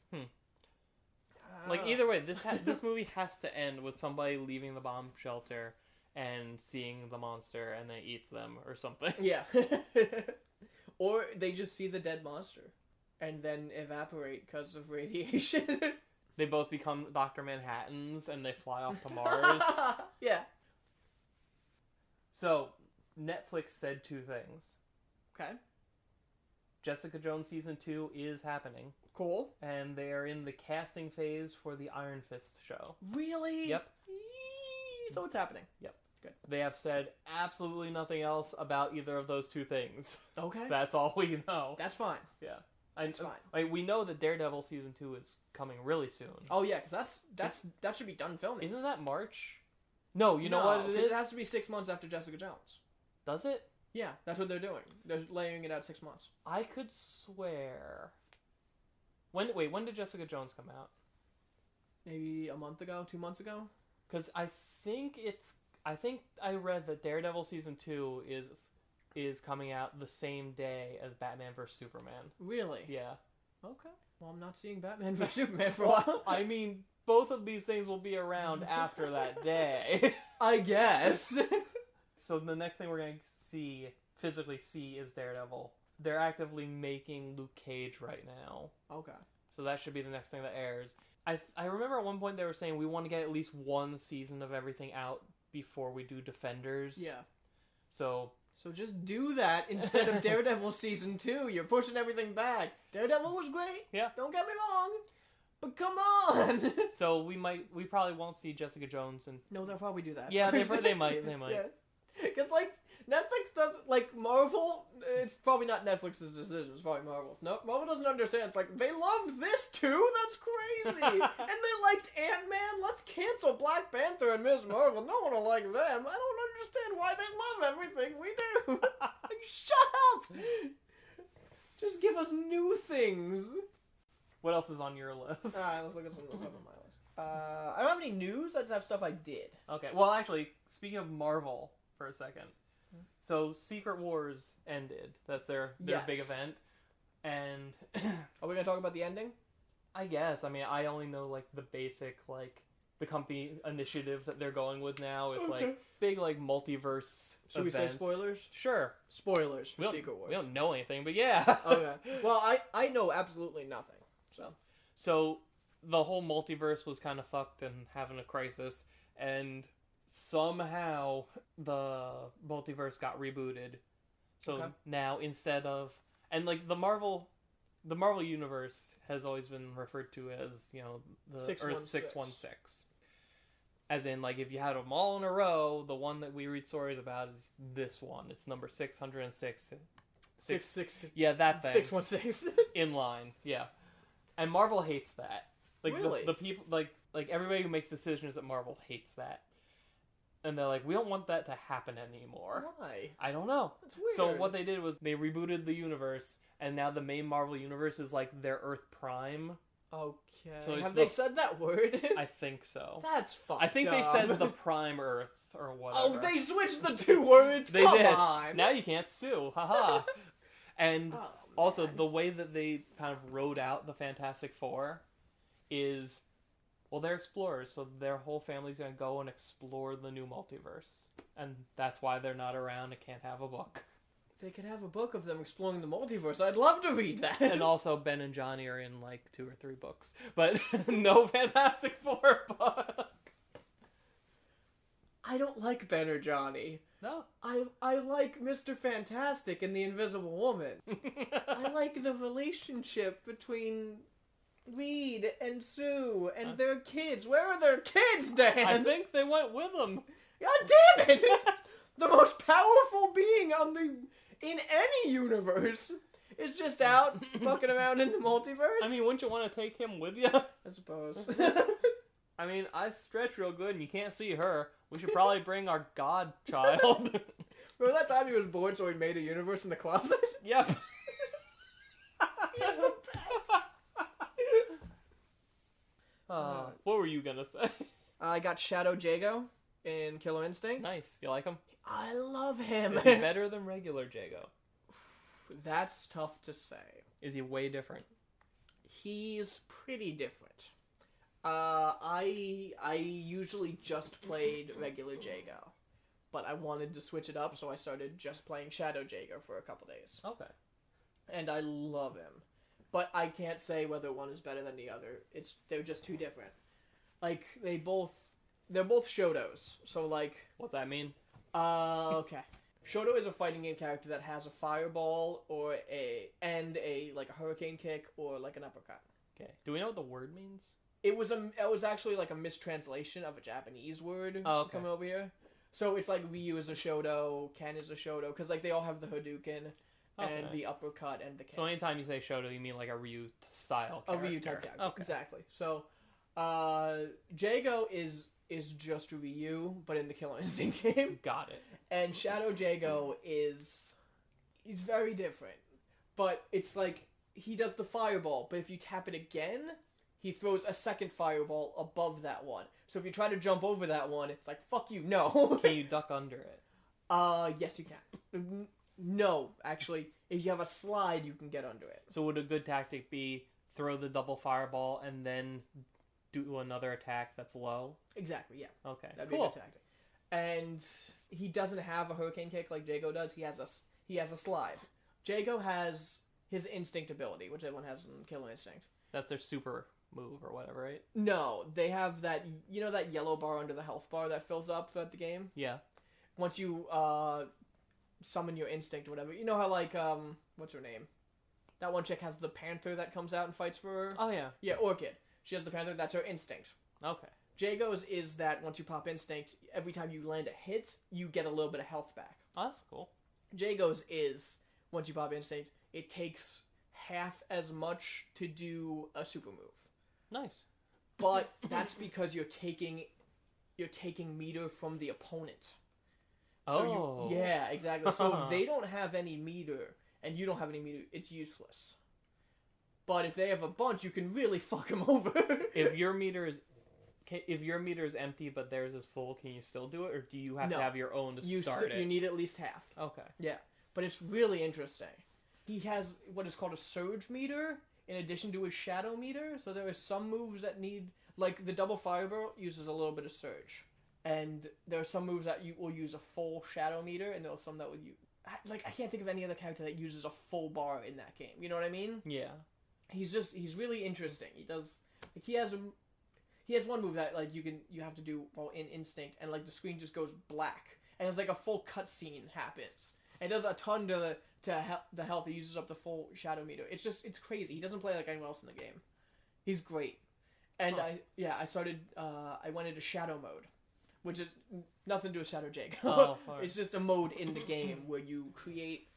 Like, either way, this movie has to end with somebody leaving the bomb shelter and seeing the monster, and then eats them, or something. Yeah. Or they just see the dead monster, and then evaporate because of radiation. They both become Dr. Manhattans, and they fly off to Mars. Yeah. So, Netflix said two things. Okay. Jessica Jones Season 2 is happening. Cool. And they are in the casting phase for the Iron Fist show. Really? Yep. So it's happening. Yep. Good. They have said absolutely nothing else about either of those two things. Okay. That's all we know. That's fine. Yeah. That's fine. Like, we know that Daredevil Season 2 is coming really soon. Oh, yeah, because that should be done filming. Isn't that March? No, you know what it is? It has to be 6 months after Jessica Jones. Does it? Yeah, that's what they're doing. They're laying it out 6 months. I could swear... When did Jessica Jones come out? Maybe a month ago, 2 months ago? Because I think I read that Daredevil Season 2 is coming out the same day as Batman vs. Superman. Really? Yeah. Okay. Well, I'm not seeing Batman vs. Superman for a while. I mean, both of these things will be around after that day. I guess. So the next thing we're going to physically see is Daredevil. They're actively making Luke Cage right now. Okay. So that should be the next thing that airs. I remember at one point they were saying we want to get at least one season of everything out before we do Defenders. Yeah. So just do that instead of Daredevil Season 2. You're pushing everything back. Daredevil was great. Yeah. Don't get me wrong. But come on. So we probably won't see Jessica Jones and... No, they'll probably do that. Yeah, they might. Yeah. Because, like, Netflix doesn't, like, Marvel, it's probably not Netflix's decision, it's probably Marvel's. No, Marvel doesn't understand. It's like, they loved this too? That's crazy! And they liked Ant-Man? Let's cancel Black Panther and Ms. Marvel. No one will like them. I don't understand why they love everything we do. Like, shut up! Just give us new things. What else is on your list? Alright, let's look at some of the stuff on my list. I don't have any news, I just have stuff I did. Okay, well, actually, speaking of Marvel for a second... So, Secret Wars ended. That's their big event. And... Are we going to talk about the ending? I guess. I mean, I only know, like, the basic, like, the company initiative that they're going with now. It's, like, big, like, multiverse Should we say spoilers? Sure. Spoilers for Secret Wars. We don't know anything, but yeah. Okay. Well, I know absolutely nothing, So, the whole multiverse was kind of fucked and having a crisis, and... Somehow the multiverse got rebooted. So now instead of... And like the Marvel universe has always been referred to as, you know, the 616. Earth 616. As in, like, if you had them all in a row, the one that we read stories about is this one. It's number 606. 666. Yeah, that thing. 616. In line, yeah. And Marvel hates that. Like, really? The people, like everybody who makes decisions at Marvel hates that. And they're like, we don't want that to happen anymore. Why? I don't know. That's weird. So what they did was they rebooted the universe, and now the main Marvel universe is like their Earth Prime. Okay. So have they said that word? I think so. That's fucked I think up. they said the Prime Earth or whatever. Oh, they switched the two words? They Come did. on. Now you can't sue. Haha. And oh, Also, the way that they kind of wrote out the Fantastic Four is, well, they're explorers, so their whole family's gonna go and explore the new multiverse. And that's why they're not around and can't have a book. They could have a book of them exploring the multiverse. I'd love to read that. And also, Ben and Johnny are in like 2 or 3 books. But no Fantastic Four book. I don't like Ben or Johnny. No. I like Mr. Fantastic and the Invisible Woman. I like the relationship between Reed and Sue and their kids. Where are their kids, Dan? I think they went with them. God damn it! The most powerful being in any universe is just out fucking around in the multiverse. I mean, wouldn't you want to take him with you? I suppose. I mean, I stretch real good and you can't see her. We should probably bring our godchild. Remember that time he was bored, so he made a universe in the closet? Yep. He's the best. What were you gonna say? I got Shadow Jago in Killer Instinct. Nice. You like him? I love him. Is he better than regular Jago? That's tough to say. Is he way different? He's pretty different. I usually just played regular Jago, but I wanted to switch it up, so I started just playing Shadow Jago for a couple days. Okay. And I love him, but I can't say whether one is better than the other. They're just too different. Like they're both Shotos. So like, what's that mean? Okay. Shoto is a fighting game character that has a fireball or a like a hurricane kick or like an uppercut. Okay. Do we know what the word means? It was actually like a mistranslation of a Japanese word coming over here. So it's like Ryu is a Shoto, Ken is a Shoto, because like they all have the Hadouken and the uppercut and the kick. So anytime you say Shoto, you mean like a Ryu style character. A Ryu type character. Okay. Exactly. So Jago is just Ryu, but in the Killer Instinct game. Got it. And Shadow Jago he's very different. But it's like he does the fireball, but if you tap it again, he throws a second fireball above that one. So if you try to jump over that one, it's like, fuck you, no. Can you duck under it? Yes you can. No, actually, if you have a slide, you can get under it. So would a good tactic be throw the double fireball and then do another attack that's low? Exactly, yeah. Okay, That'd be a good tactic. And he doesn't have a hurricane kick like Jago does. He has a slide. Jago has his instinct ability, which everyone has in Killer Instinct. That's their super move or whatever, right? No, they have that, that yellow bar under the health bar that fills up throughout the game? Yeah. Once you summon your instinct or whatever. You know how like, what's her name? That one chick has the panther that comes out and fights for her? Oh, yeah. Yeah, Orchid. She has the panther, that's her instinct. Okay. Jago's is that once you pop instinct, every time you land a hit, you get a little bit of health back. Oh, that's cool. Jago's is, once you pop instinct, it takes half as much to do a super move. Nice. But that's because you're taking meter from the opponent. So yeah, exactly. So they don't have any meter, and you don't have any meter. It's useless. But if they have a bunch, you can really fuck them over. If your meter is empty but theirs is full, can you still do it, or do you have to have your own to start it? You need at least half. Okay. Yeah, but it's really interesting. He has what is called a surge meter in addition to his shadow meter. So there are some moves that need, like the double fireball uses a little bit of surge, and there are some moves that you will use a full shadow meter, and there are some that will use. Like I can't think of any other character that uses a full bar in that game. You know what I mean? Yeah. He's really interesting. He has one move that like you have to do in instinct, and like the screen just goes black, and it's like a full cutscene happens. And it does a ton to the health. He uses up the full shadow meter. It's crazy. He doesn't play like anyone else in the game. He's great. And I went into shadow mode, which is nothing to do with Shadow Jago. Oh, it's just a mode in the game where you create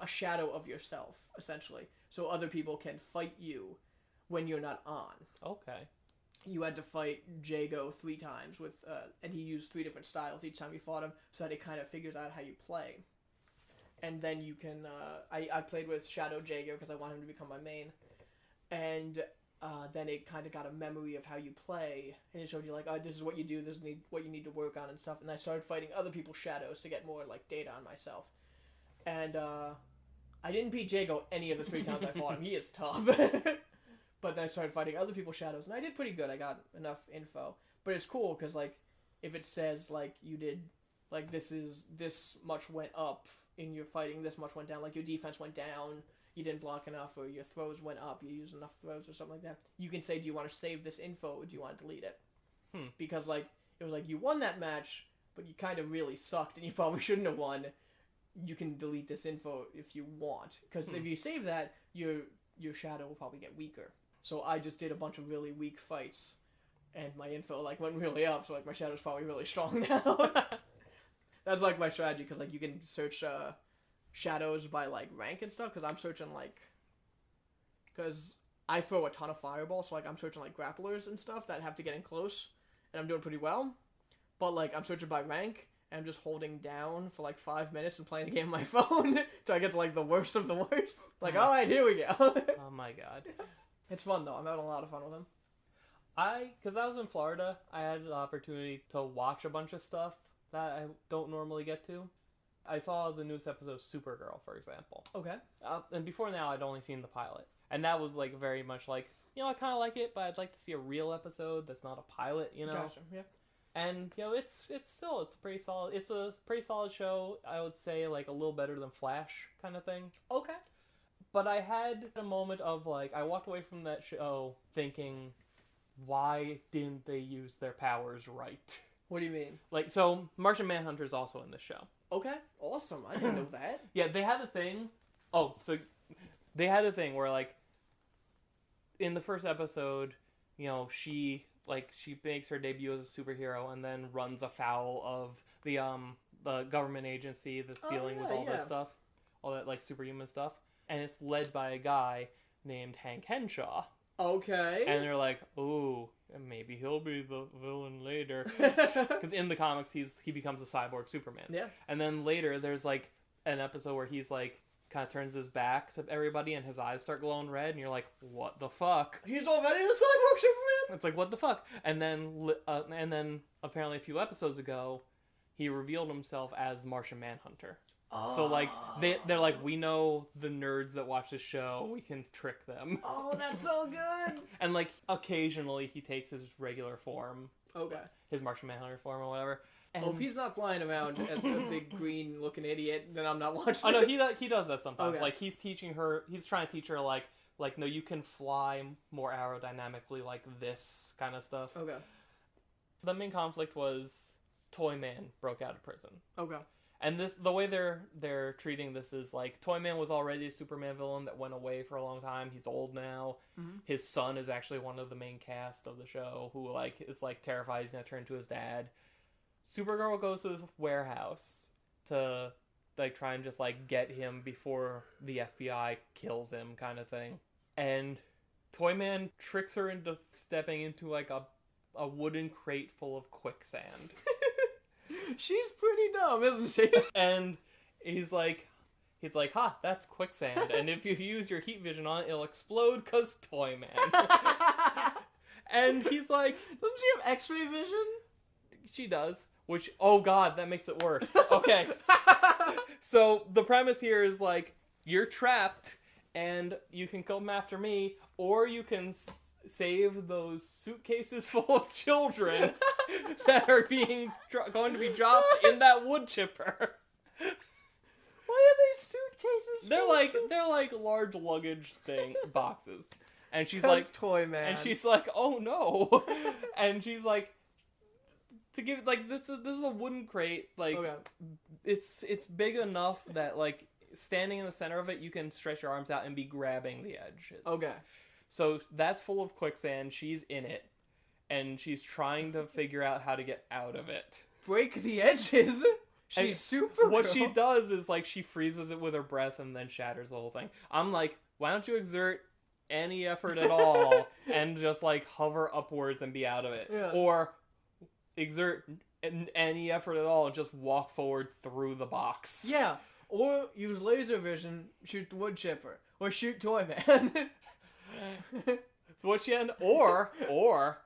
a shadow of yourself, essentially, so other people can fight you when you're not on. Okay. You had to fight Jago 3 times and he used 3 different styles each time you fought him, so that it kind of figures out how you play. And then you can, I played with Shadow Jago because I want him to become my main, and then it kind of got a memory of how you play, and it showed you like, oh, this is what you do, this is what you need to work on and stuff. And I started fighting other people's shadows to get more like data on myself, and I didn't beat Jago any of the 3 times I fought him. He is tough. But then I started fighting other people's shadows, and I did pretty good. I got enough info. But it's cool, because, like, if it says, like, you did, like, this much went up in your fighting, this much went down, like, your defense went down, you didn't block enough, or your throws went up, you used enough throws or something like that, you can say, do you want to save this info, or do you want to delete it? Because, like, it was like, you won that match, but you kind of really sucked, and you probably shouldn't have won. You can delete this info if you want. Because if you save that, your shadow will probably get weaker. So I just did a bunch of really weak fights, and my info, like, went really up, so, like, my shadow's probably really strong now. That's, like, my strategy, because, like, you can search shadows by, like, rank and stuff, because I'm searching, like... Because I throw a ton of fireballs, so, like, I'm searching, like, grapplers and stuff that have to get in close, and I'm doing pretty well. But, like, I'm searching by rank, and I'm just holding down for, like, 5 minutes and playing the game on my phone till I get to, like, the worst of the worst. Like, alright, here we go. Oh my god. It's fun, though. I'm having a lot of fun with him. Because I was in Florida, I had the opportunity to watch a bunch of stuff that I don't normally get to. I saw the newest episode of Supergirl, for example. Okay. And before now, I'd only seen the pilot. And that was, like, very much like, you know, I kind of like it, but I'd like to see a real episode that's not a pilot, you know? Gotcha, yeah. And, you know, it's a pretty solid show. I would say, like, a little better than Flash kind of thing. Okay. But I had a moment of, like, I walked away from that show thinking, why didn't they use their powers right? What do you mean? Like, so, Martian Manhunter's also in this show. Okay, awesome. I didn't know that. Yeah, they had a thing. They had a thing where, like, in the first episode, you know, she makes her debut as a superhero and then runs afoul of the government agency that's dealing with all this stuff, all that, like, superhuman stuff. And it's led by a guy named Hank Henshaw. Okay. And they're like, ooh, maybe he'll be the villain later. Because in the comics, he becomes a cyborg Superman. Yeah. And then later, there's, like, an episode where he's, like, kind of turns his back to everybody and his eyes start glowing red. And you're like, what the fuck? He's already the cyborg Superman? It's like, what the fuck? And then apparently a few episodes ago, he revealed himself as Martian Manhunter. So, like, they're like, we know the nerds that watch this show, we can trick them. Oh, that's so good! And, like, occasionally he takes his regular form. Okay. His Martian Manhunter form or whatever. And... if he's not flying around as a big green-looking idiot, then I'm not watching Oh, no, he does that sometimes. Okay. Like, he's trying to teach her, like, no, you can fly more aerodynamically like this kind of stuff. Okay. The main conflict was Toyman broke out of prison. Okay. And the way they're treating this is, like, Toyman was already a Superman villain that went away for a long time. He's old now. Mm-hmm. His son is actually one of the main cast of the show who, like, is, like, terrified he's gonna turn into his dad. Supergirl goes to this warehouse to, like, try and just, like, get him before the FBI kills him kind of thing. And Toyman tricks her into stepping into, like, a wooden crate full of quicksand. She's pretty dumb, isn't she? And he's like, ha, that's quicksand. And if you use your heat vision on it, it'll explode 'cause Toyman. And he's like... Doesn't she have x-ray vision? She does. Which, oh god, that makes it worse. Okay. So, the premise here is, like, you're trapped, and you can come after me, or you can save those suitcases full of children that are going to be dropped in that wood chipper. Why are they suitcases? They're like large luggage boxes. And she's like, Toyman. And she's like, oh no. And she's like, to give, like, this is a wooden crate, like, okay. It's big enough that, like, standing in the center of it, you can stretch your arms out and be grabbing the edges. Okay. So that's full of quicksand, she's in it, and she's trying to figure out how to get out of it. Break the edges? She's super What she does is, like, she freezes it with her breath and then shatters the whole thing. I'm like, why don't you exert any effort at all and just, like, hover upwards and be out of it? Yeah. Or exert any effort at all and just walk forward through the box. Yeah. Or use laser vision, shoot the wood chipper. Or shoot Toyman. So what she had, or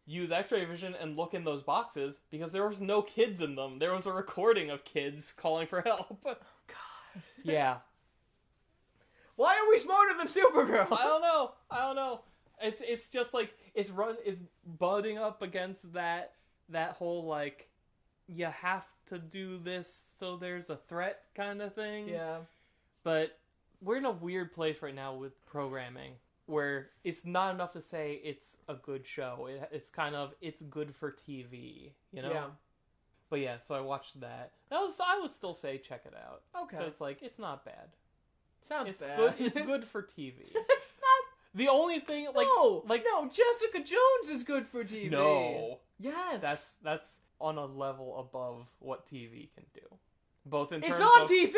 use X-ray vision and look in those boxes because there was no kids in them. There was a recording of kids calling for help. Oh, God. Yeah. Why are we smarter than Supergirl? I don't know. It's just like it's butting up against that whole like you have to do this so there's a threat kind of thing. Yeah. But we're in a weird place right now with programming where it's not enough to say it's a good show. It's kind of it's good for TV, you know? Yeah. But yeah, so I watched that. I would still say check it out. Okay. Because like it's not bad. Sounds It's bad. good. It's good for TV. It's not. The only thing like no, Jessica Jones is good for TV. No. Yes. That's on a level above what TV can do. Both in terms It's on of TV.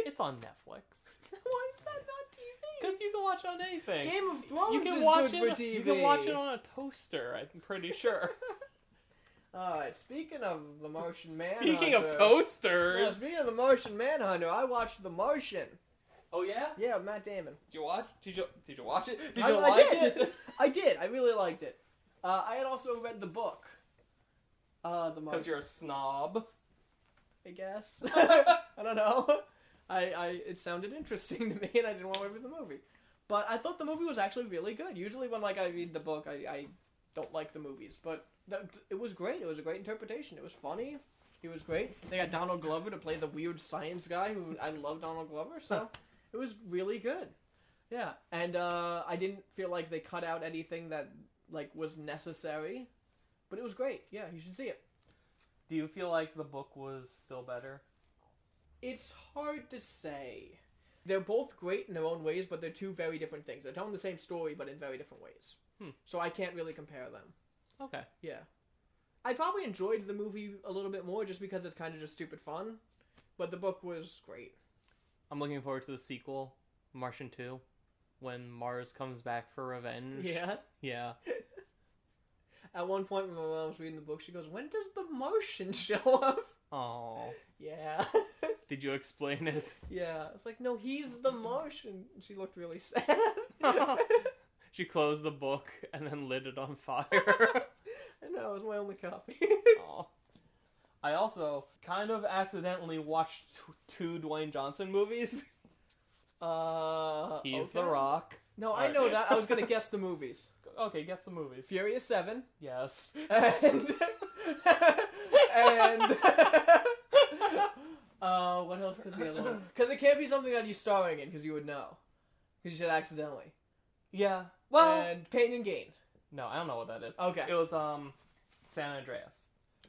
it's on Netflix. Why is that not TV? Because you can watch it on anything. Game of Thrones You can is watch good it. for TV. You can watch it on a toaster. I'm pretty sure. Alright, speaking of the Martian Manhunter. Speaking of toasters. Yeah, speaking of the Martian Manhunter, I watched The Martian. Oh yeah. Yeah, with Matt Damon. Did you watch? Did you watch it? Did I you like did. it? I did. I really liked it. I had also read the book. The Martian. Because you're a snob. I guess. I don't know. It sounded interesting to me, and I didn't want to read the movie. But I thought the movie was actually really good. Usually, when I read the book, I don't like the movies, but it was great. It was a great interpretation. It was funny. It was great. They got Donald Glover to play the weird science guy, who I love Donald Glover, so it was really good. Yeah, and I didn't feel like they cut out anything that was necessary, but it was great. Yeah, you should see it. Do you feel like the book was still better? It's hard to say. They're both great in their own ways, but they're two very different things. They're telling the same story, but in very different ways. So I can't really compare them. Okay. Yeah. I probably enjoyed the movie a little bit more just because it's kind of just stupid fun, but the book was great. I'm looking forward to the sequel, Martian 2, when Mars comes back for revenge. Yeah? Yeah. At one point when my mom was reading the book, she goes, "When does the Martian show up?" Oh. Yeah. Did you explain it? Yeah. It's like, no, he's the Martian. She looked really sad. She closed the book and then lit it on fire. I know, it was my only copy. Aw. I also kind of accidentally watched two Dwayne Johnson movies. He's The Rock. No, I know that. I was gonna guess the movies. Okay, guess the movies. Furious 7. Yes. And what else could be a little? Because it can't be something that you're starring in, because you would know. Because you said accidentally. Yeah. Well. And Pain and Gain. No, I don't know what that is. Okay. It was San Andreas.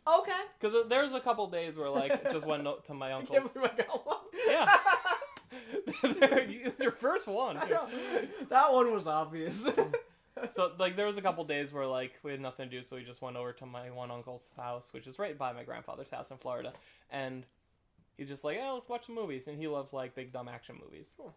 Okay. Because there was a couple days where it just went to my I uncle's. can't believe I got one. Yeah. It's your first one. That one was obvious. So there was a couple days where we had nothing to do, so we just went over to my one uncle's house, which is right by my grandfather's house in Florida, and he's just like, "Yeah, let's watch some movies," and he loves big dumb action movies. Cool.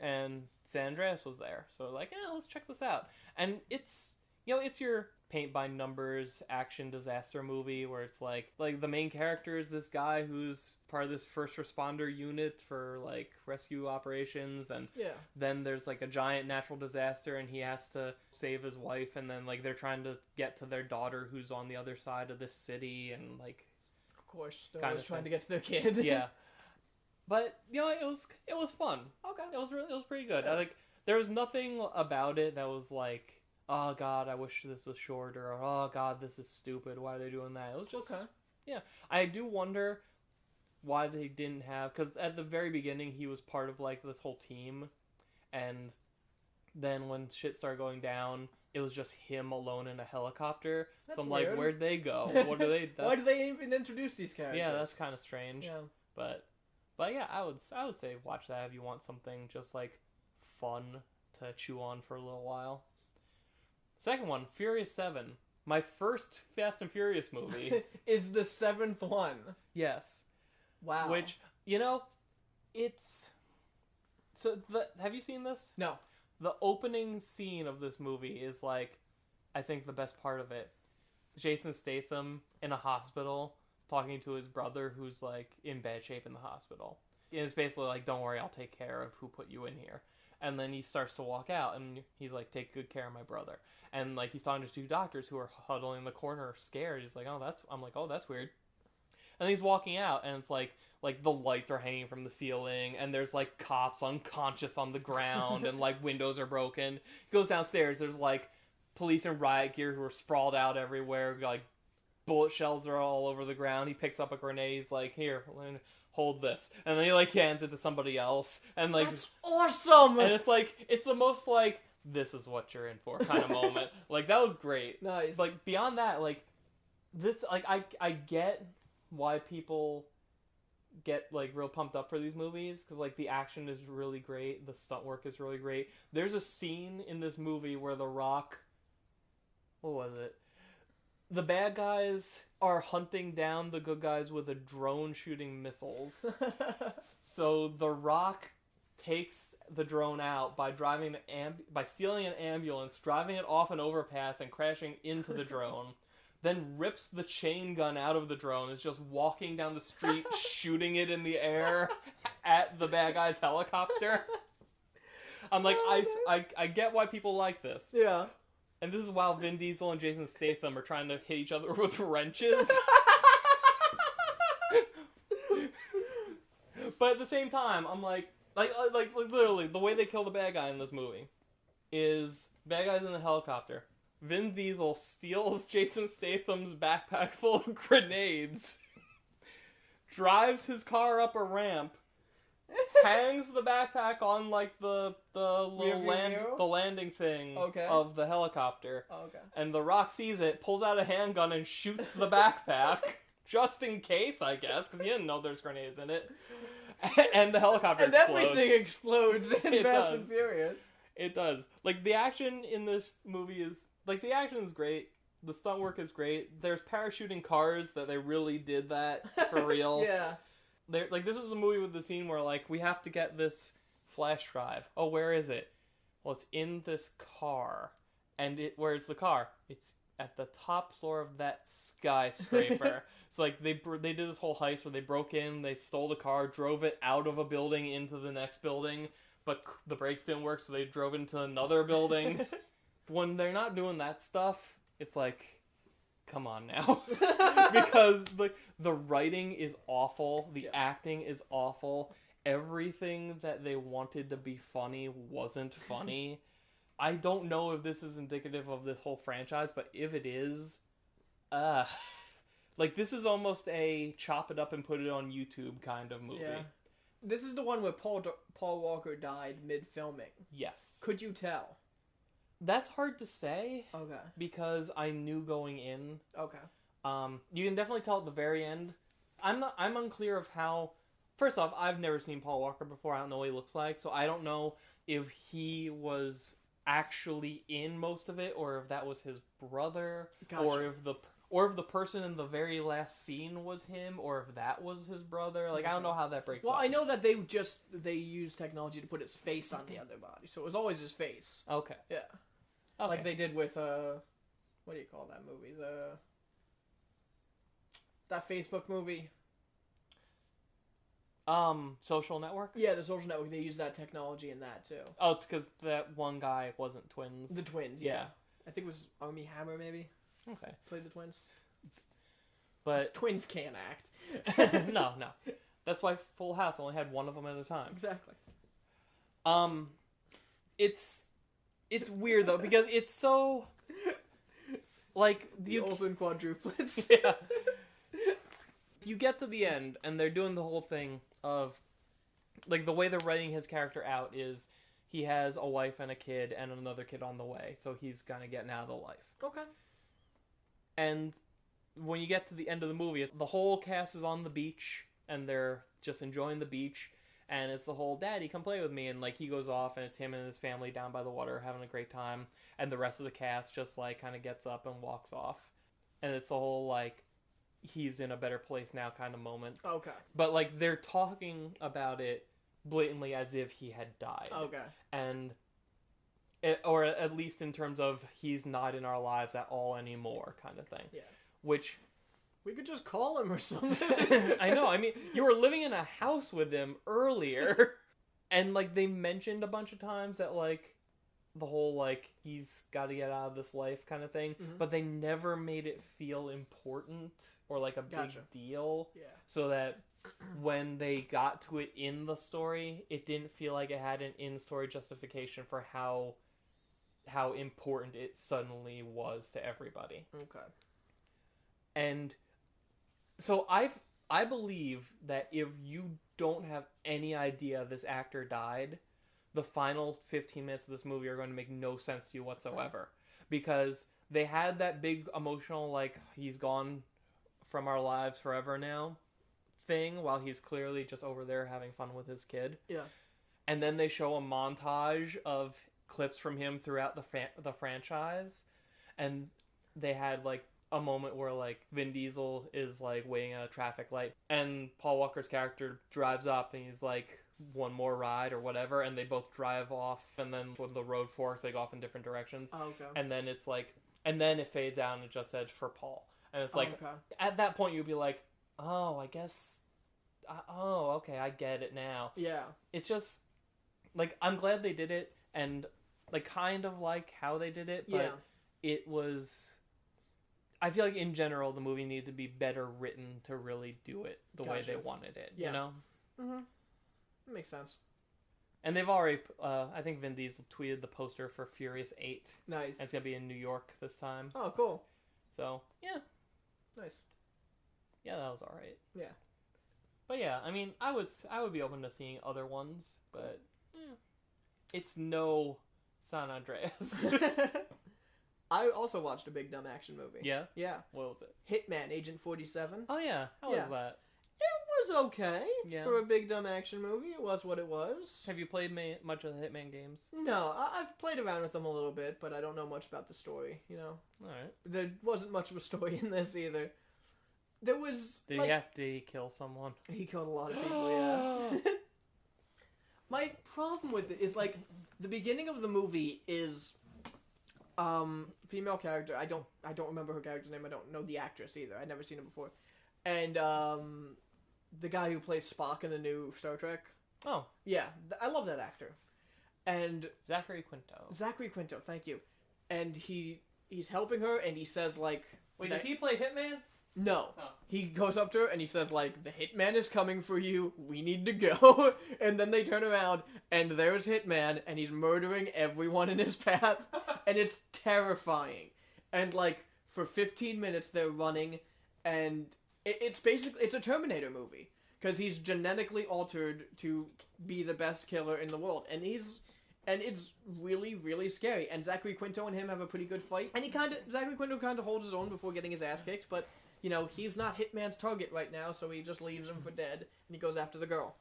And San Andreas was there, so we're like, "Yeah, let's check this out." And it's it's your paint by numbers action disaster movie where it's like the main character is this guy who's part of this first responder unit for rescue operations, and then there's a giant natural disaster and he has to save his wife, and then they're trying to get to their daughter who's on the other side of this city, and of course they're always trying to get to their kid. Yeah. But it was fun. Okay. It was pretty good. Yeah. There was nothing about it that was oh god, I wish this was shorter, or oh god, this is stupid, why are they doing that? It was just, yeah. I do wonder why they didn't have, because at the very beginning he was part of this whole team, and then when shit started going down, it was just him alone in a helicopter. That's so I'm weird. where'd they go? What do they... Why do they even introduce these characters? Yeah, that's kind of strange. Yeah. But yeah, I would say watch that if you want something just fun to chew on for a little while. Second one, Furious 7. My first Fast and Furious movie. Is the 7th one. Yes. Wow. Which, it's... So, have you seen this? No. The opening scene of this movie is, I think the best part of it. Jason Statham in a hospital talking to his brother who's, in bad shape in the hospital. And it's basically don't worry, I'll take care of who put you in here. And then he starts to walk out, and he's like, take good care of my brother. And, he's talking to two doctors who are huddling in the corner, scared. He's like, I'm like, oh, that's weird. And he's walking out, and it's like the lights are hanging from the ceiling, and there's like cops unconscious on the ground, and like windows are broken. He goes downstairs, there's like police in riot gear who are sprawled out everywhere, like bullet shells are all over the ground. He picks up a grenade, he's like, here, hold this. And then he like hands it to somebody else, and like, that's awesome! And it's like, it's the most like, this is what you're in for kind of moment. Like, that was great. Nice. Like, beyond that, like, this, like, I get why people get like real pumped up for these movies, because like the action is really great, the stunt work is really great. There's a scene in this movie where The Rock, what was it, the bad guys are hunting down the good guys with a drone shooting missiles. So The Rock takes the drone out by driving by stealing an ambulance, driving it off an overpass and crashing into the drone. Then rips the chain gun out of the drone, is just walking down the street, shooting it in the air at the bad guy's helicopter. I'm like, I get why people like this. Yeah. And this is while Vin Diesel and Jason Statham are trying to hit each other with wrenches. But at the same time, I'm like literally, the way they kill the bad guy in this movie is bad guy's in the helicopter. Vin Diesel steals Jason Statham's backpack full of grenades, drives his car up a ramp, hangs the backpack on like the landing thing of the helicopter. Okay. And The Rock sees it, pulls out a handgun, and shoots the backpack just in case, I guess, because he didn't know there's grenades in it. And the helicopter explodes. And everything explodes in Fast and Furious. It does. Like, the action in this movie is... Like, the action is great. The stunt work is great. There's parachuting cars that they really did that for real. Yeah. Like, this is the movie with the scene where, like, we have to get this flash drive. Oh, where is it? Well, it's in this car. And where's the car? It's at the top floor of that skyscraper. So, like, they did this whole heist where they broke in, they stole the car, drove it out of a building into the next building, but the brakes didn't work, so they drove into another building. When they're not doing that stuff, it's like, come on now. Because the writing is awful, the acting is awful, everything that they wanted to be funny wasn't funny. I don't know if this is indicative of this whole franchise, but if it is, like, this is almost a chop it up and put it on YouTube kind of movie. Yeah. This is the one where Paul Walker died mid-filming. Yes. Could you tell? That's hard to say. Okay. Because I knew going in. Okay. You can definitely tell at the very end. I'm unclear of how. First off, I've never seen Paul Walker before. I don't know what he looks like, so I don't know if he was actually in most of it, or if that was his brother, Gotcha. or if the person in the very last scene was him, or if that was his brother. Like, I don't know how that breaks up. Well, I know that they used technology to put his face on the other body, so it was always his face. Okay. Yeah. Okay. Like they did with what do you call that movie? That Facebook movie. Social Network? Yeah, the Social Network. They used that technology in that too. Oh, it's because that one guy wasn't twins. The twins, yeah. I think it was Armie Hammer, maybe. Okay. Played the twins. But twins can't act. No. That's why Full House only had one of them at a time. Exactly. It's weird though, because it's so like the Olsen quadruplets. Yeah. You get to the end, and they're doing the whole thing of, like, the way they're writing his character out is he has a wife and a kid and another kid on the way, so he's kind of getting out of the life. Okay. And when you get to the end of the movie, the whole cast is on the beach, and they're just enjoying the beach, and it's the whole, Daddy, come play with me, and, like, he goes off, and it's him and his family down by the water having a great time, and the rest of the cast just, like, kind of gets up and walks off. And it's the whole, like, he's in a better place now kind of moment. Okay. But, like, they're talking about it blatantly as if he had died. Okay. And, or at least in terms of he's not in our lives at all anymore kind of thing. Yeah. Which... We could just call him or something. I know. I mean, you were living in a house with him earlier. And, like, they mentioned a bunch of times that, like, the whole like he's got to get out of this life kind of thing, but they never made it feel important or like a big deal. Yeah. So that when they got to it in the story, it didn't feel like it had an in-story justification for how important it suddenly was to everybody. Okay. And so I believe that if you don't have any idea this actor died, the final 15 minutes of this movie are going to make no sense to you whatsoever. Because they had that big emotional, like, he's gone from our lives forever now thing, while he's clearly just over there having fun with his kid. Yeah. And then they show a montage of clips from him throughout the franchise. And they had, like, a moment where, like, Vin Diesel is, like, waiting at a traffic light, and Paul Walker's character drives up, and he's like, one more ride or whatever, and they both drive off, and then when the road forks, they go off in different directions. Oh, okay. And then it's like, and then it fades out, and it just says, for Paul. And it's like, okay. At that point, you'd be like, oh, I guess, oh, okay, I get it now. Yeah. It's just, like, I'm glad they did it, and, like, kind of like how they did it, but it was... I feel like in general the movie needed to be better written to really do it the way they wanted it, you know? Mm-hmm. That makes sense. And they've already, I think Vin Diesel tweeted the poster for Furious 8. Nice. And it's going to be in New York this time. Oh, cool. So, yeah. Nice. Yeah, that was alright. Yeah. But yeah, I mean, I would be open to seeing other ones, but it's no San Andreas. I also watched a big dumb action movie. Yeah? Yeah. What was it? Hitman, Agent 47. Oh yeah, how was that? It was okay Yeah. for a big dumb action movie. It was what it was. Have you played much of the Hitman games? No, I've played around with them a little bit, but I don't know much about the story, you know? Alright. There wasn't much of a story in this either. There was... Did he have to kill someone? He killed a lot of people, yeah. My problem with it is, like, the beginning of the movie is... female character. I don't remember her character's name. I don't know the actress either. I'd never seen her before. And the guy who plays Spock in the new Star Trek. Oh yeah, I love that actor. And Zachary Quinto. Thank you. And he's helping her, and he says like, wait, does he play Hitman? No. Oh. He goes up to her and he says like, the Hitman is coming for you. We need to go. And then they turn around and there's Hitman and he's murdering everyone in his path. And it's terrifying. And like for 15 minutes they're running, and it's basically, it's a Terminator movie. Because he's genetically altered to be the best killer in the world. And it's really, really scary. And Zachary Quinto and him have a pretty good fight. And Zachary Quinto kind of holds his own before getting his ass kicked, but you know, he's not Hitman's target right now, so he just leaves him for dead, and he goes after the girl.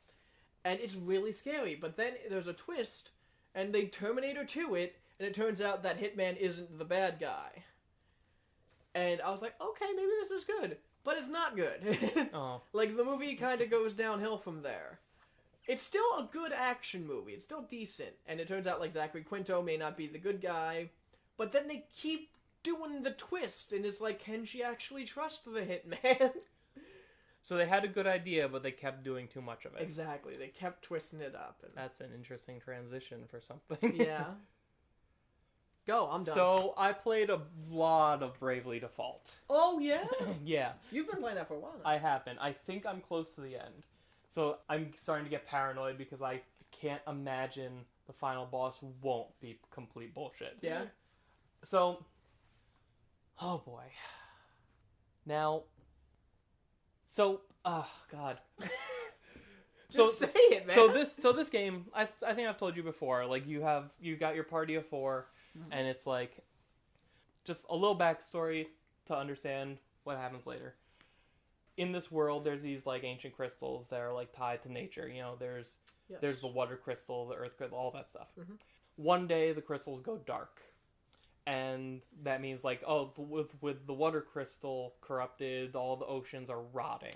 And it's really scary, but then there's a twist, and they Terminator 2 it, and it turns out that Hitman isn't the bad guy. And I was like, okay, maybe this is good. But it's not good. Oh. Like, the movie kind of goes downhill from there. It's still a good action movie. It's still decent. And it turns out, like, Zachary Quinto may not be the good guy, but then they keep doing the twist, and it's like, can she actually trust the Hitman? So they had a good idea, but they kept doing too much of it. Exactly. They kept twisting it up. And... That's an interesting transition for something. Yeah. Go, I'm done. So I played a lot of Bravely Default. Oh, yeah? Yeah. You've been playing that for a while now. I have been. I think I'm close to the end. So I'm starting to get paranoid because I can't imagine the final boss won't be complete bullshit. Yeah? So... Oh boy. Now, so, oh god. Just say it, man. So this game, I think I've told you before. Like you got your party of 4, and it's like just a little backstory to understand what happens later. In this world, there's these like ancient crystals that are like tied to nature. You know, there's the water crystal, the earth crystal, all that stuff. Mm-hmm. One day, the crystals go dark. And that means, like, oh, with the water crystal corrupted, all the oceans are rotting.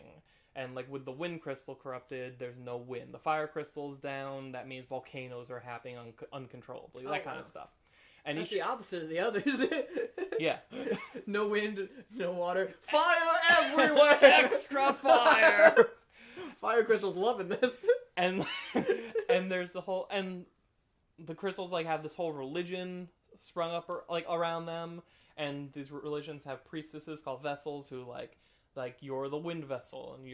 And, like, with the wind crystal corrupted, there's no wind. The fire crystal's down, that means volcanoes are happening uncontrollably. That kind of stuff. And that's the opposite of the others. Yeah. No wind, no water. Fire everywhere! Extra fire! Fire crystal's loving this. And there's the whole... And the crystals like have this whole religion sprung up like around them, and these religions have priestesses called vessels who like you're the wind vessel and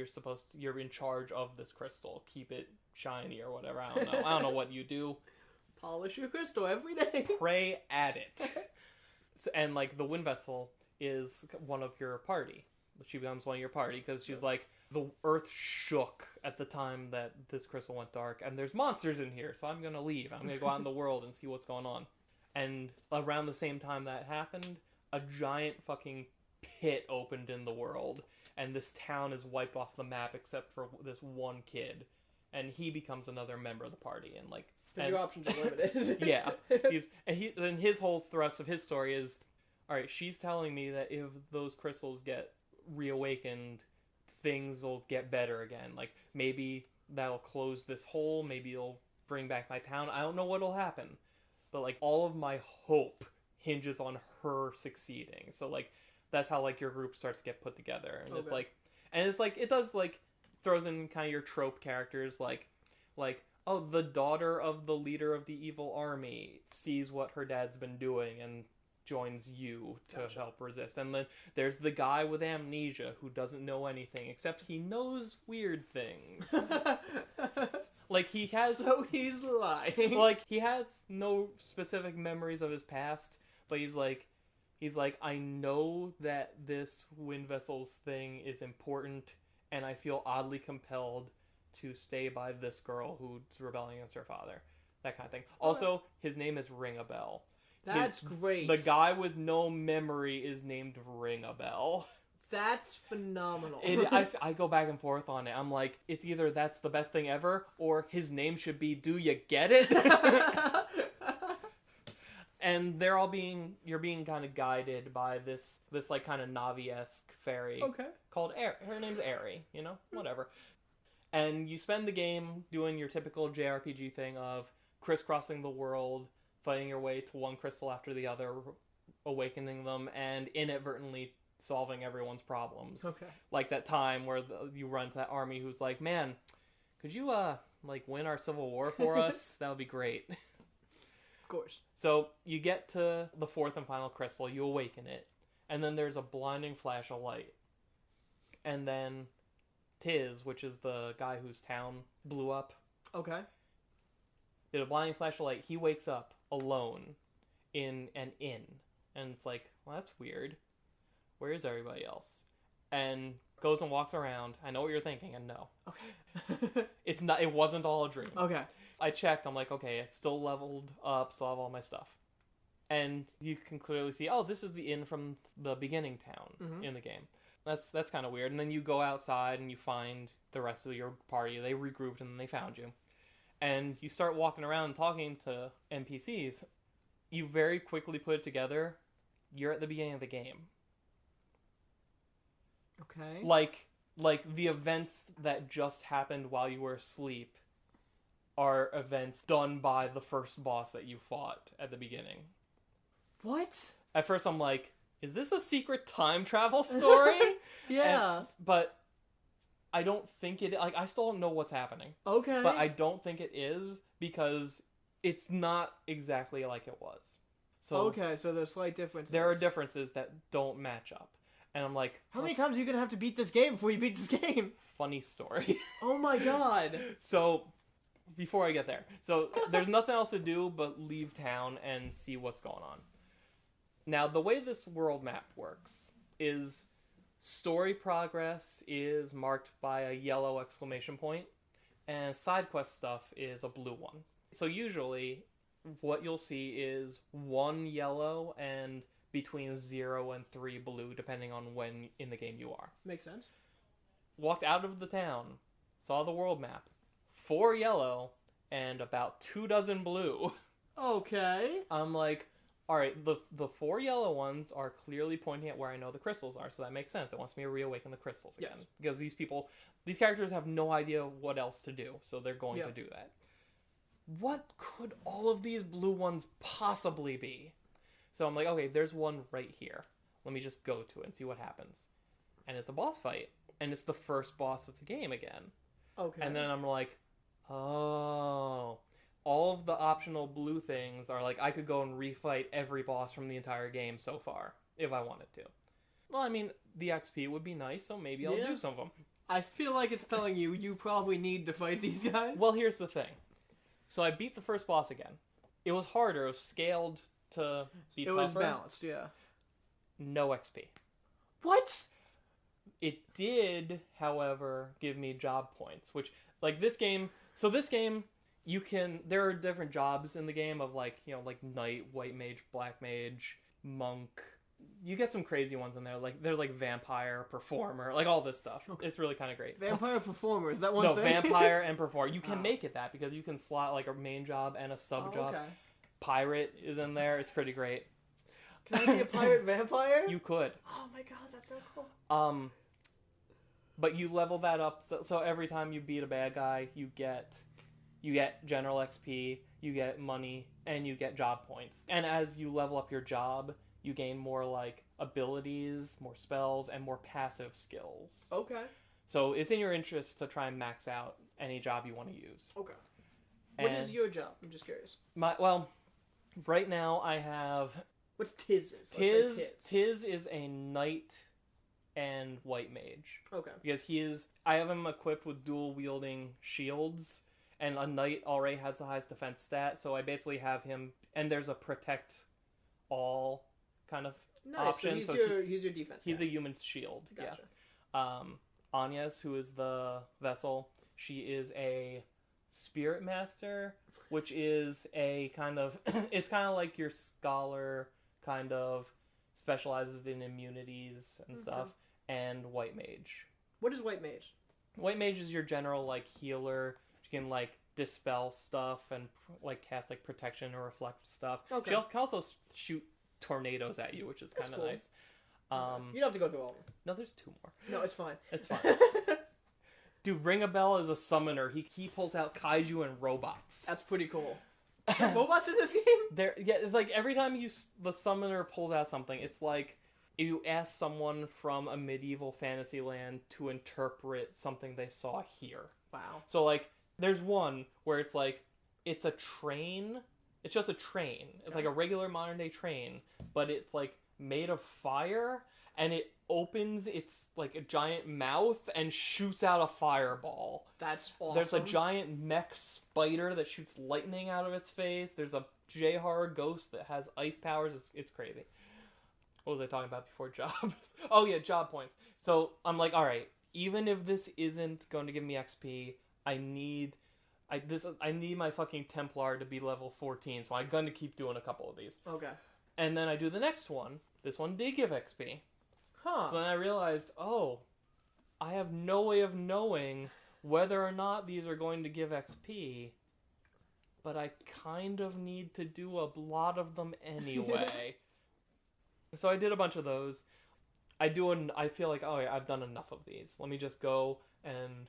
you're in charge of this crystal. Keep it shiny or whatever. I don't know. I don't know what you do. Polish your crystal every day. Pray at it. So, and like the wind vessel is one of your party. She becomes one of your party because she's like, the earth shook at the time that this crystal went dark, and there's monsters in here, so I'm gonna leave. I'm gonna go out in the world and see what's going on. And around the same time that happened, a giant fucking pit opened in the world, and this town is wiped off the map except for this one kid, and he becomes another member of the party. And like, because your options are limited. Yeah, and his whole thrust of his story is, all right, she's telling me that if those crystals get reawakened, things will get better again. Like, maybe that'll close this hole, maybe it'll bring back my town. I don't know what'll happen, but like, all of my hope hinges on her succeeding. So like, that's how like your group starts to get put together. And it's like it does like throws in kind of your trope characters like oh, the daughter of the leader of the evil army sees what her dad's been doing and joins you to help resist. And then there's the guy with amnesia who doesn't know anything except he knows weird things. Like he has, so he's lying. Like he has no specific memories of his past, but he's like I know that this wind vessels thing is important, and I feel oddly compelled to stay by this girl who's rebelling against her father. That kind of thing. Also, his name is Ring a Bell. That's great. The guy with no memory is named Ring a Bell. That's phenomenal. I go back and forth on it. I'm like, it's either that's the best thing ever, or his name should be Do You Get It? And you're being kind of guided by this like kind of Navi-esque fairy. Okay. Called her name's Aerie, whatever. And you spend the game doing your typical JRPG thing of crisscrossing the world, fighting your way to one crystal after the other, awakening them, and inadvertently solving everyone's problems. Okay. Like that time where you run to that army who's like, man, could you, win our civil war for us? That would be great. Of course. So you get to the fourth and final crystal, you awaken it, and then there's a blinding flash of light. And then Tiz, which is the guy whose town blew up. Okay. Did a blinding flash of light. He wakes up alone in an inn. And it's like, well, that's weird. Where is everybody else? And goes and walks around. I know what you're thinking, and no. Okay. It wasn't all a dream. Okay. I checked. I'm like, okay, it's still leveled up, still have all my stuff. And you can clearly see, oh, this is the inn from the beginning town in the game. That's kind of weird. And then you go outside and you find the rest of your party. They regrouped and then they found you. And you start walking around talking to NPCs. You very quickly put it together. You're at the beginning of the game. Okay. Like the events that just happened while you were asleep are events done by the first boss that you fought at the beginning. What? At first I'm like, is this a secret time travel story? Yeah. But I don't think it... I still don't know what's happening. Okay. But I don't think it is, because it's not exactly like it was. So okay, so there's slight differences. There are differences that don't match up. And I'm like... How many times are you going to have to beat this game before you beat this game? Funny story. Oh my god. So, before I get there. So, there's nothing else to do but leave town and see what's going on. Now, the way this world map works is story progress is marked by a yellow exclamation point, and side quest stuff is a blue one. So usually, what you'll see is 1 yellow and between 0 and 3 blue, depending on when in the game you are. Makes sense. Walked out of the town, saw the world map, 4 yellow and about 24 blue. Okay. I'm like, alright, the 4 yellow ones are clearly pointing at where I know the crystals are, so that makes sense. It wants me to reawaken the crystals again. Yes. Because these characters have no idea what else to do, so they're going to do that. What could all of these blue ones possibly be? So I'm like, okay, there's one right here. Let me just go to it and see what happens. And it's a boss fight, and it's the first boss of the game again. Okay. And then I'm like, oh, all of the optional blue things are like, I could go and refight every boss from the entire game so far, if I wanted to. Well, I mean, the XP would be nice, so maybe I'll do some of them. I feel like it's telling you probably need to fight these guys. Well, here's the thing. So I beat the first boss again. It was harder. It was scaled to be tougher. It was balanced, yeah. No XP. What? It did, however, give me job points, which, like, this game... So this game, you can... There are different jobs in the game of, like, you know, like, knight, white mage, black mage, monk... You get some crazy ones in there, like they're like vampire, performer, like all this stuff. Okay. It's really kind of great. Vampire, performer, is that one thing? No, vampire and performer. You can make it that because you can slot like a main job and a sub job. Okay. Pirate is in there. It's pretty great. Can I be a pirate vampire? You could. Oh my god, that's so cool. But you level that up. So every time you beat a bad guy, you get general XP, you get money, and you get job points. And as you level up your job, you gain more, like, abilities, more spells, and more passive skills. Okay. So it's in your interest to try and max out any job you want to use. Okay. What is your job? I'm just curious. Well, right now I have... What's Tiz's? Tiz is a knight and white mage. Okay. Because I have him equipped with dual-wielding shields, and a knight already has the highest defense stat, so I basically have him... And there's a protect all... kind of option. So he's your defense guy. He's a human shield. Gotcha. Yeah. Anya's, who is the vessel, she is a spirit master, which is a kind of it's kind of like your scholar, kind of specializes in immunities and stuff, and white mage. What is white mage? White mage is your general like healer. She can like dispel stuff and like cast like protection or reflect stuff. Okay. She can also shoot tornadoes at you, which is kind of cool. Nice. You don't have to go through all of them. No, there's 2 more. No, it's fine. It's fine. Dude, Ring a Bell is a summoner. He pulls out kaiju and robots. That's pretty cool. Robots in this game? It's like every time the summoner pulls out something, it's like if you ask someone from a medieval fantasy land to interpret something they saw here. Wow. So like, there's one where it's like, it's a train. It's just a train. It's like a regular modern day train, but it's like made of fire, and it opens its like a giant mouth and shoots out a fireball. That's awesome. There's a giant mech spider that shoots lightning out of its face. There's a J-horror ghost that has ice powers. It's crazy. What was I talking about before jobs? Oh yeah, job points. So I'm like, all right, even if this isn't going to give me XP, I need my fucking Templar to be level 14, so I'm going to keep doing a couple of these. Okay. And then I do the next one. This one did give XP. Huh. So then I realized, I have no way of knowing whether or not these are going to give XP, but I kind of need to do a lot of them anyway. So I did a bunch of those. I feel like, I've done enough of these. Let me just go and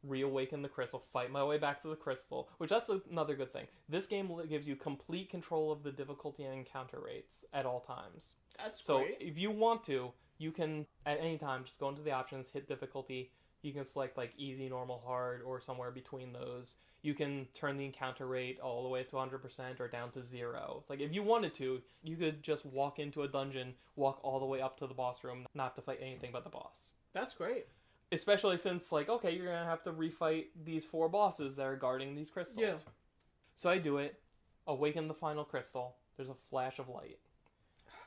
reawaken the crystal, fight my way back to the crystal, which that's another good thing. This game gives you complete control of the difficulty and encounter rates at all times. That's so great. If you want to, you can at any time just go into the options, hit difficulty. You can select like easy, normal, hard, or somewhere between those. You can turn the encounter rate all the way to 100% or down to 0. It's like if you wanted to, you could just walk into a dungeon, walk all the way up to the boss room, not have to fight anything but the boss. That's great. Especially since, like, okay, you're going to have to refight these 4 bosses that are guarding these crystals. Yeah. So I do it, awaken the final crystal, there's a flash of light.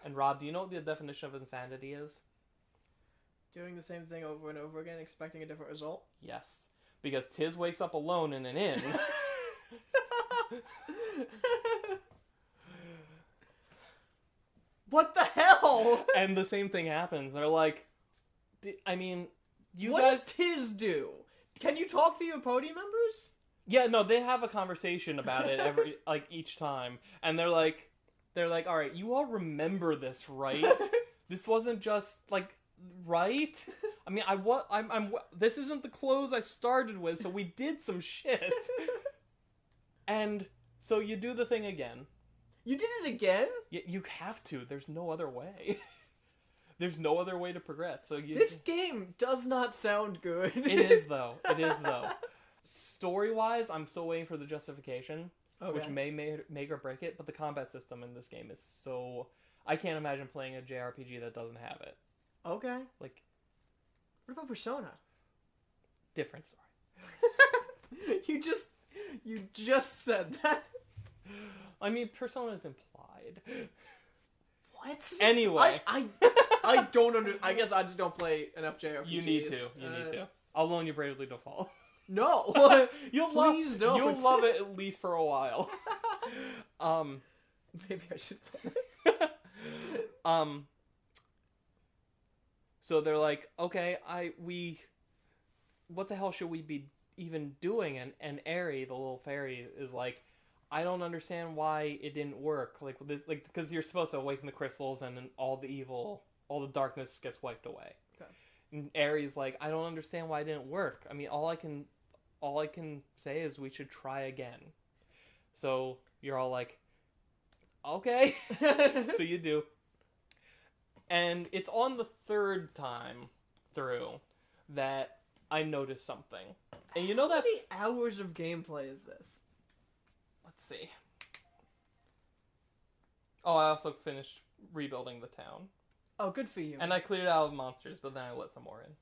And Rob, do you know what the definition of insanity is? Doing the same thing over and over again, expecting a different result? Yes. Because Tiz wakes up alone in an inn. What the hell? And the same thing happens. They're like, what does Tiz do? Can you talk to your podium members? Yeah, no, they have a conversation about it each time, and they're like, all right, you all remember this, right? This wasn't just like, right? I mean, this isn't the clothes I started with, so we did some shit. And so you do the thing again. You did it again? You have to. There's no other way. There's no other way to progress. So this game does not sound good. It is though. story-wise, I'm still waiting for the justification, Okay. which may make or break it, but the combat system in this game is so... I can't imagine playing a JRPG that doesn't have it. Okay. Like, What about Persona? different story. You just said that. I mean, Persona is implied. What? Anyway. I don't I guess I just don't play enough JRPGs. You need to. I'll loan you Bravely Default. No. Please don't. You'll love it at least for a while. Maybe I should play it. So they're like, okay, what the hell should we be even doing? And Aerie, the little fairy, is like, I don't understand why it didn't work. Like, because you're supposed to awaken the crystals, and then all the darkness gets wiped away. Okay. And Aerie's like, I don't understand why it didn't work. I mean, all I can say is we should try again. So you're all like, okay. So you do. And it's on the third time through that I noticed something. And you know that... How many hours of gameplay is this? Let's see. Oh, I also finished rebuilding the town. Oh, good for you. And I cleared out monsters, but then I let some more in.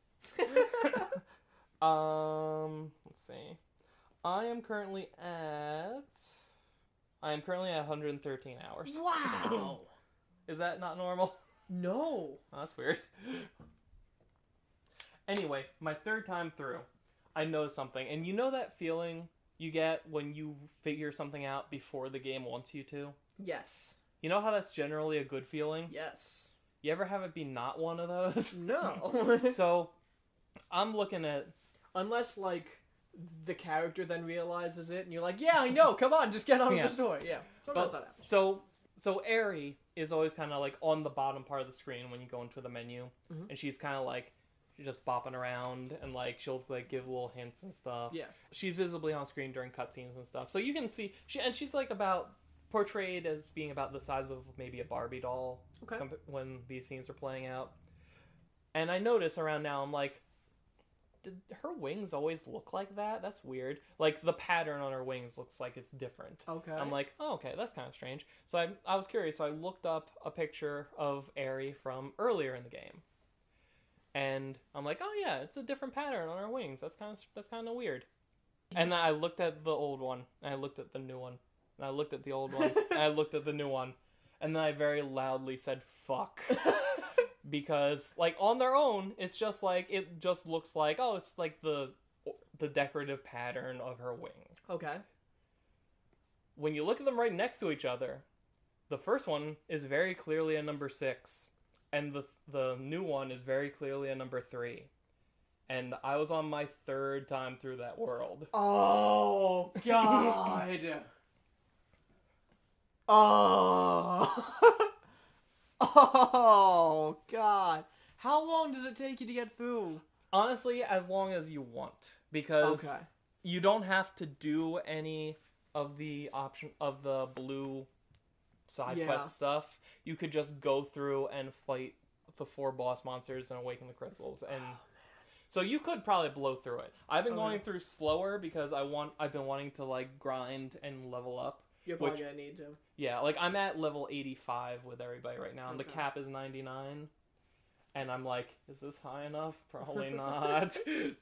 Let's see. I am currently at 113 hours. Wow. Is that not normal? No. Oh, that's weird. Anyway, my third time through, I noticed something. And you know that feeling you get when you figure something out before the game wants you to? Yes. You know how that's generally a good feeling? Yes. You ever have it be not one of those? No. So, I'm looking at... Unless, like, the character then realizes it, and you're like, yeah, I know, come on, just get on with the story. Yeah. Sometimes that happens. So Aerie is always kind of, like, on the bottom part of the screen when you go into the menu. Mm-hmm. And she's kind of, like, she's just bopping around, and, like, she'll, like, give little hints and stuff. Yeah. She's visibly on screen during cutscenes and stuff. So you can see... she's, like, portrayed as being about the size of maybe a Barbie doll. Okay. When these scenes are playing out. And I notice around now, I'm like, did her wings always look like that? That's weird. Like, the pattern on her wings looks like it's different. Okay. I'm like, oh, okay, that's kind of strange. So I was curious, so I looked up a picture of Aerie from earlier in the game. And I'm like, oh yeah, it's a different pattern on her wings. That's kind of weird. And then I looked at the old one, and I looked at the new one, and I looked at the old one, and I looked at the new one. And then I very loudly said, fuck. Because, like, on their own, it's just like, it just looks like, oh, it's like the decorative pattern of her wing. Okay. When you look at them right next to each other, the first one is very clearly a number 6. And the new one is very clearly a number 3. And I was on my third time through that world. Oh, God. Oh. Oh, God. How long does it take you to get through? Honestly, as long as you want. Because you don't have to do any of the blue side quest stuff. You could just go through and fight the 4 boss monsters and awaken the crystals. And so you could probably blow through it. I've been going through slower because I've been wanting to, like, grind and level up. You're probably gonna need to. Yeah, like, I'm at level 85 with everybody right now, and the cap is 99. And I'm like, is this high enough? Probably not. I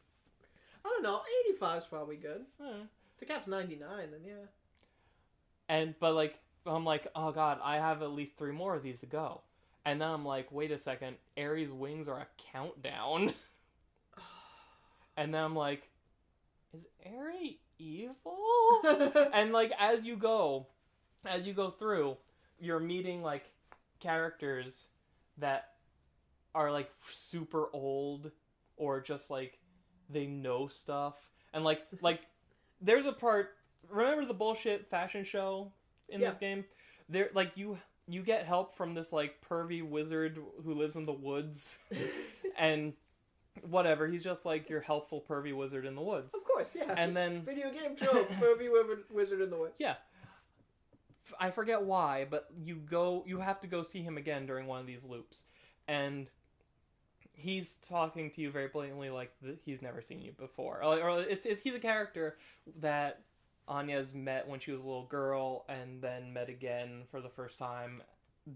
don't know, 85 is probably good. If the cap's 99, then yeah. But, like, I'm like, oh god, I have at least 3 more of these to go. And then I'm like, wait a second, Aerie's wings are a countdown. And then I'm like, is Aerie evil? And, like, as you go through, you're meeting, like, characters that are, like, super old, or just, like, they know stuff. And, like there's a part, remember the bullshit fashion show in this game? There, like, you get help from this, like, pervy wizard who lives in the woods. And whatever, he's just, like, your helpful pervy wizard in the woods. Of course, yeah. And then... video game trope, pervy wizard in the woods. Yeah. I forget why, but you have to go see him again during one of these loops. And he's talking to you very blatantly like he's never seen you before. Or he's a character that Anya's met when she was a little girl and then met again for the first time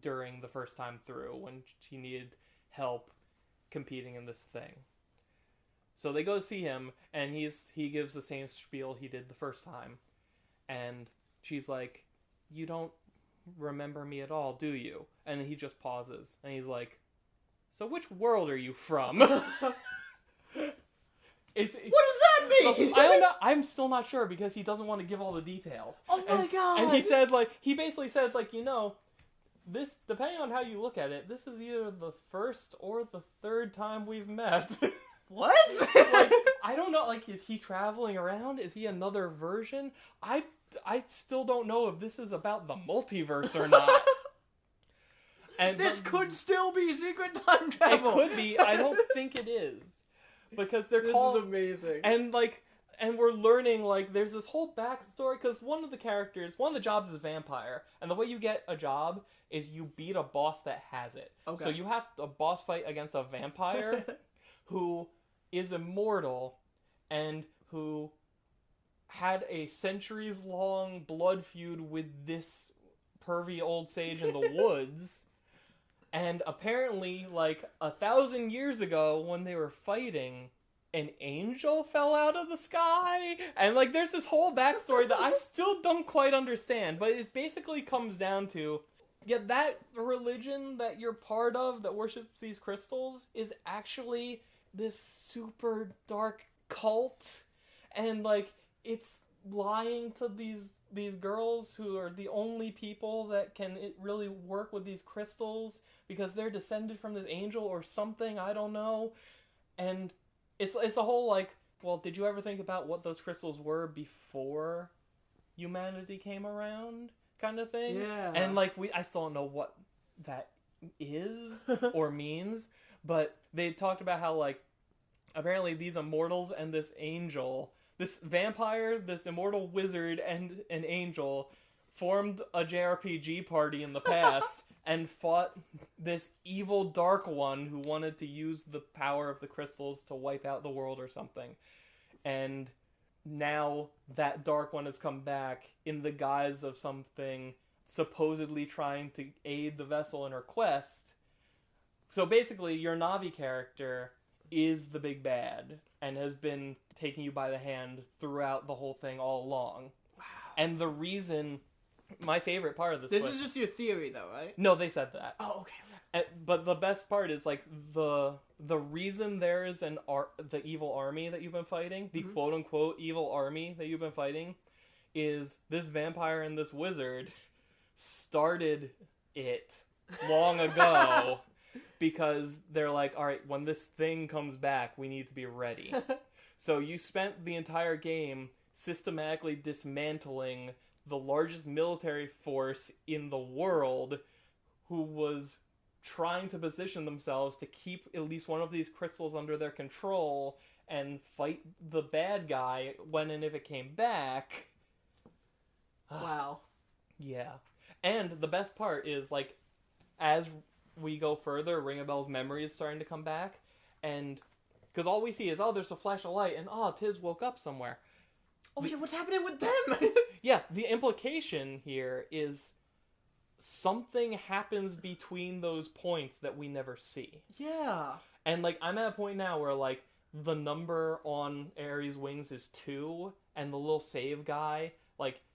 during the first time through when she needed help competing in this thing. So they go see him, and he gives the same spiel he did the first time. And she's like, "You don't remember me at all, do you?" And then he just pauses, and he's like, "So which world are you from?" What does that mean? I don't know. I'm still not sure because he doesn't want to give all the details. Oh my god! And he basically said, this, depending on how you look at it, this is either the first or the third time we've met. What? I don't know. Is he traveling around? Is he another version? I still don't know if this is about the multiverse or not. And this could still be secret time travel. It could be. I don't think it is. Because they're called... This is amazing. And we're learning, there's this whole backstory, because one of the jobs is vampire, and the way you get a job is you beat a boss that has it. Okay. So you have a boss fight against a vampire who is immortal, and who had a centuries-long blood feud with this pervy old sage in the woods, and apparently, 1,000 years ago, when they were fighting... an angel fell out of the sky, and there's this whole backstory that I still don't quite understand, but it basically comes down to, that religion that you're part of that worships these crystals is actually this super dark cult, and it's lying to these girls who are the only people that can really work with these crystals because they're descended from this angel or something, I don't know, and It's a whole, well, did you ever think about what those crystals were before humanity came around kind of thing? Yeah. And, I still don't know what that is or means, but they talked about how, apparently these immortals and this angel, this vampire, this immortal wizard, and an angel formed a JRPG party in the past and fought this evil dark one who wanted to use the power of the crystals to wipe out the world or something. And now that dark one has come back in the guise of something supposedly trying to aid the vessel in her quest. So basically, your Navi character is the big bad and has been taking you by the hand throughout the whole thing all along. Wow. And the reason... My favorite part of this is just your theory, though, right? No, they said that. Oh, okay. But the best part is, the reason there is the evil army that you've been fighting, the quote-unquote evil army that you've been fighting, is this vampire and this wizard started it long ago because they're like, all right, when this thing comes back, we need to be ready. So you spent the entire game systematically dismantling the largest military force in the world who was trying to position themselves to keep at least one of these crystals under their control and fight the bad guy when and if it came back. Wow. Yeah. And the best part is, as we go further, Ring a Bell's memory is starting to come back, and because all we see is, there's a flash of light, and Tiz woke up somewhere. Yeah, what's happening with them? Yeah, the implication here is something happens between those points that we never see. Yeah. And, I'm at a point now where, the number on Ares' wings is 2, and the little save guy,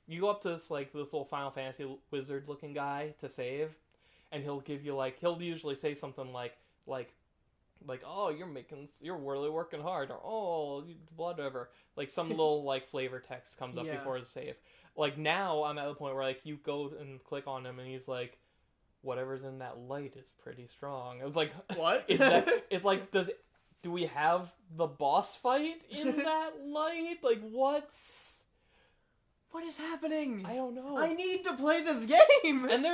you go up to this little Final Fantasy wizard-looking guy to save, and he'll give you, he'll usually say something like, oh, you're really working hard, or, oh, whatever. Some little, flavor text comes up before the save. Now I'm at the point where, you go and click on him, and he's like, whatever's in that light is pretty strong. It's what? Is that, it's do we have the boss fight in that light? What is happening? I don't know. I need to play this game! And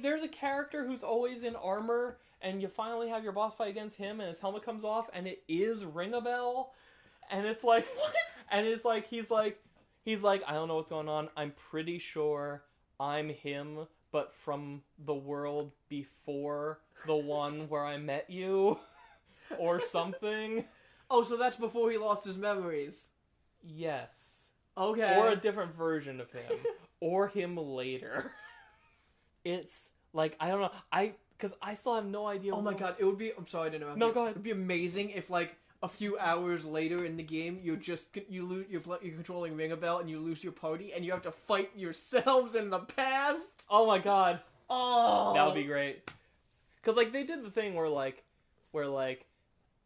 there's a character who's always in armor, and you finally have your boss fight against him, and his helmet comes off, and it is Ring a Bell, and it's what? And it's he's like, I don't know what's going on, I'm pretty sure I'm him, but from the world before the one where I met you. or something. Oh, so that's before he lost his memories. Yes. Okay. Or a different version of him. Or him later. It's like, I don't know. Because I still have no idea. Oh my god, it would be... I'm sorry to interrupt. No, go ahead. It would be amazing if, like, a few hours later in the game, you're controlling Ring a Bell and you lose your party and you have to fight yourselves in the past. Oh my god. Oh. That would be great. Because, like, they did the thing where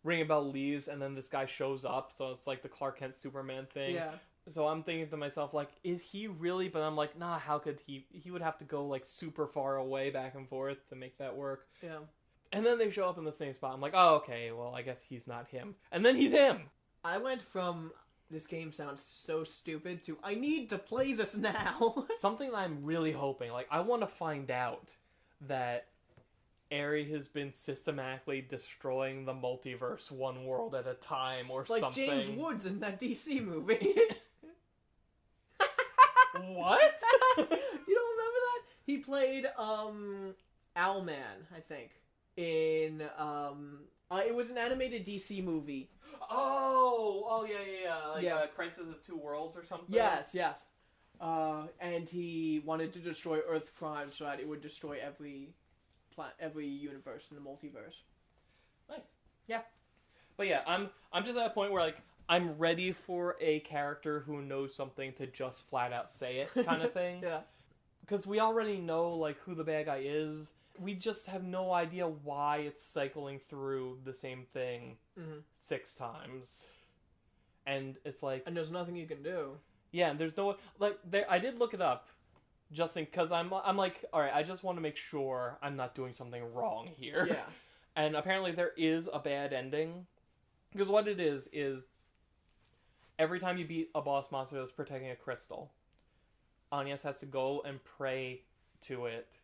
Ring a Bell leaves and then this guy shows up, so it's like the Clark Kent Superman thing. Yeah. So I'm thinking to myself, like, is he really? But I'm like, nah, how could he? He would have to go, like, super far away back and forth to make that work. Yeah. And then they show up in the same spot. I'm like, oh, okay, well, I guess he's not him. And then he's him! I went from, this game sounds so stupid, to, I need to play this now. Something that I'm really hoping, like, I want to find out that Aerie has been systematically destroying the multiverse one world at a time or like something. James Woods in that DC movie. What? You don't remember that? He played, Owlman, I think. In, it was an animated DC movie. Oh, yeah. Like, Yeah. Crisis of Two Worlds or something? Yes. And he wanted to destroy Earth Prime so that it would destroy every universe in the multiverse. Nice. Yeah. But yeah, I'm just at a point where, like, I'm ready for a character who knows something to just flat out say it kind of thing. Yeah. Because we already know, like, who the bad guy is. We just have no idea why it's cycling through the same thing 6 times. And it's like... And there's nothing you can do. Yeah, and there's no... Like, I did look it up, just because I'm like, alright, I just want to make sure I'm not doing something wrong here. Yeah. And apparently there is a bad ending. Because what it is every time you beat a boss monster that's protecting a crystal, Agnes has to go and pray to it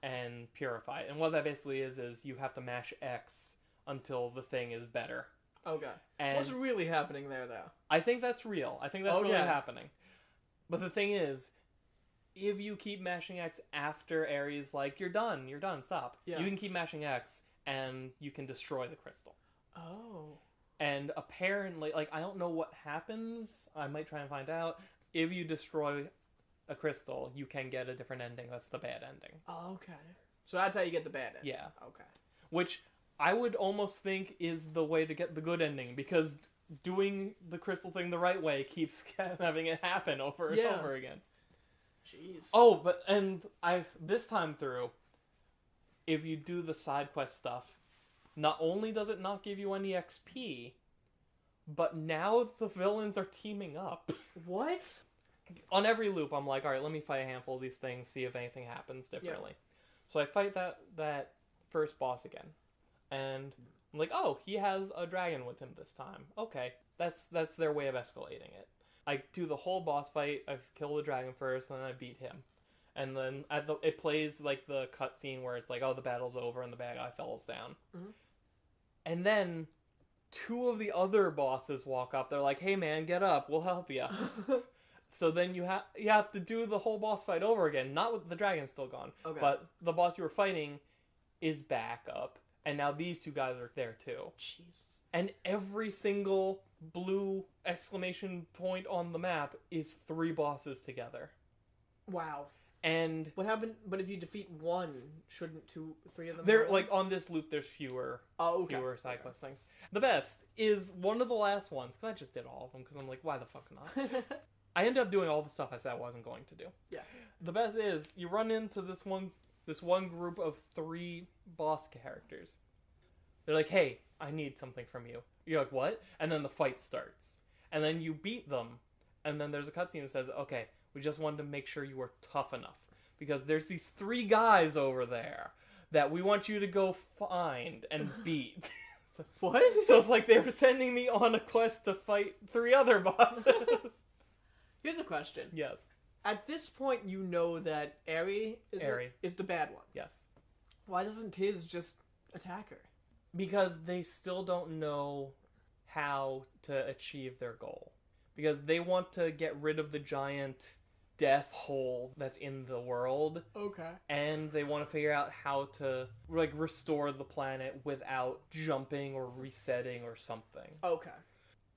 and purify it. And what that basically is you have to mash X until the thing is better. Okay. And what's really happening there, though? I think that's real. I think that's really happening. But the thing is, if you keep mashing X after Ares, like, you're done, stop. Yeah. You can keep mashing X, and you can destroy the crystal. Oh. And apparently, like, I don't know what happens. I might try and find out. If you destroy a crystal, you can get a different ending. That's the bad ending. Oh, okay. So that's how you get the bad ending. Yeah. Okay. Which I would almost think is the way to get the good ending, because doing the crystal thing the right way keeps having it happen over and over again. Jeez. Oh, this time through, if you do the side quest stuff, not only does it not give you any XP, but now the villains are teaming up. What? On every loop, I'm like, alright, let me fight a handful of these things, see if anything happens differently. Yeah. So I fight that first boss again. And I'm like, oh, he has a dragon with him this time. Okay, that's their way of escalating it. I do the whole boss fight, I kill the dragon first, and then I beat him. And then it plays, like, the cutscene where it's like, oh, the battle's over and the bad guy falls down. Mm-hmm. And then 2 of the other bosses walk up. They're like, hey, man, get up. We'll help you. So then you have to do the whole boss fight over again. Not with the dragon still gone. Okay. But the boss you were fighting is back up. And now these 2 guys are there, too. Jeez. And every single blue exclamation point on the map is 3 bosses together. Wow. And what happened? But if you defeat 1, shouldn't 2, 3 of them? They're like on this loop. There's fewer side quest things. The best is one of the last ones, because I just did all of them. Because I'm like, why the fuck not? I ended up doing all the stuff I said I wasn't going to do. Yeah. The best is you run into this one group of 3 boss characters. They're like, hey, I need something from you. You're like, what? And then the fight starts. And then you beat them. And then there's a cutscene that says, okay, we just wanted to make sure you were tough enough. Because there's these 3 guys over there that we want you to go find and beat. So, what? So it's like they were sending me on a quest to fight 3 other bosses. Here's a question. Yes. At this point, you know that Aerie is the bad one. Yes. Why doesn't Tiz just attack her? Because they still don't know how to achieve their goal. Because they want to get rid of the giant death hole that's in the world, Okay. and they want to figure out how to like restore the planet without jumping or resetting or something. Okay.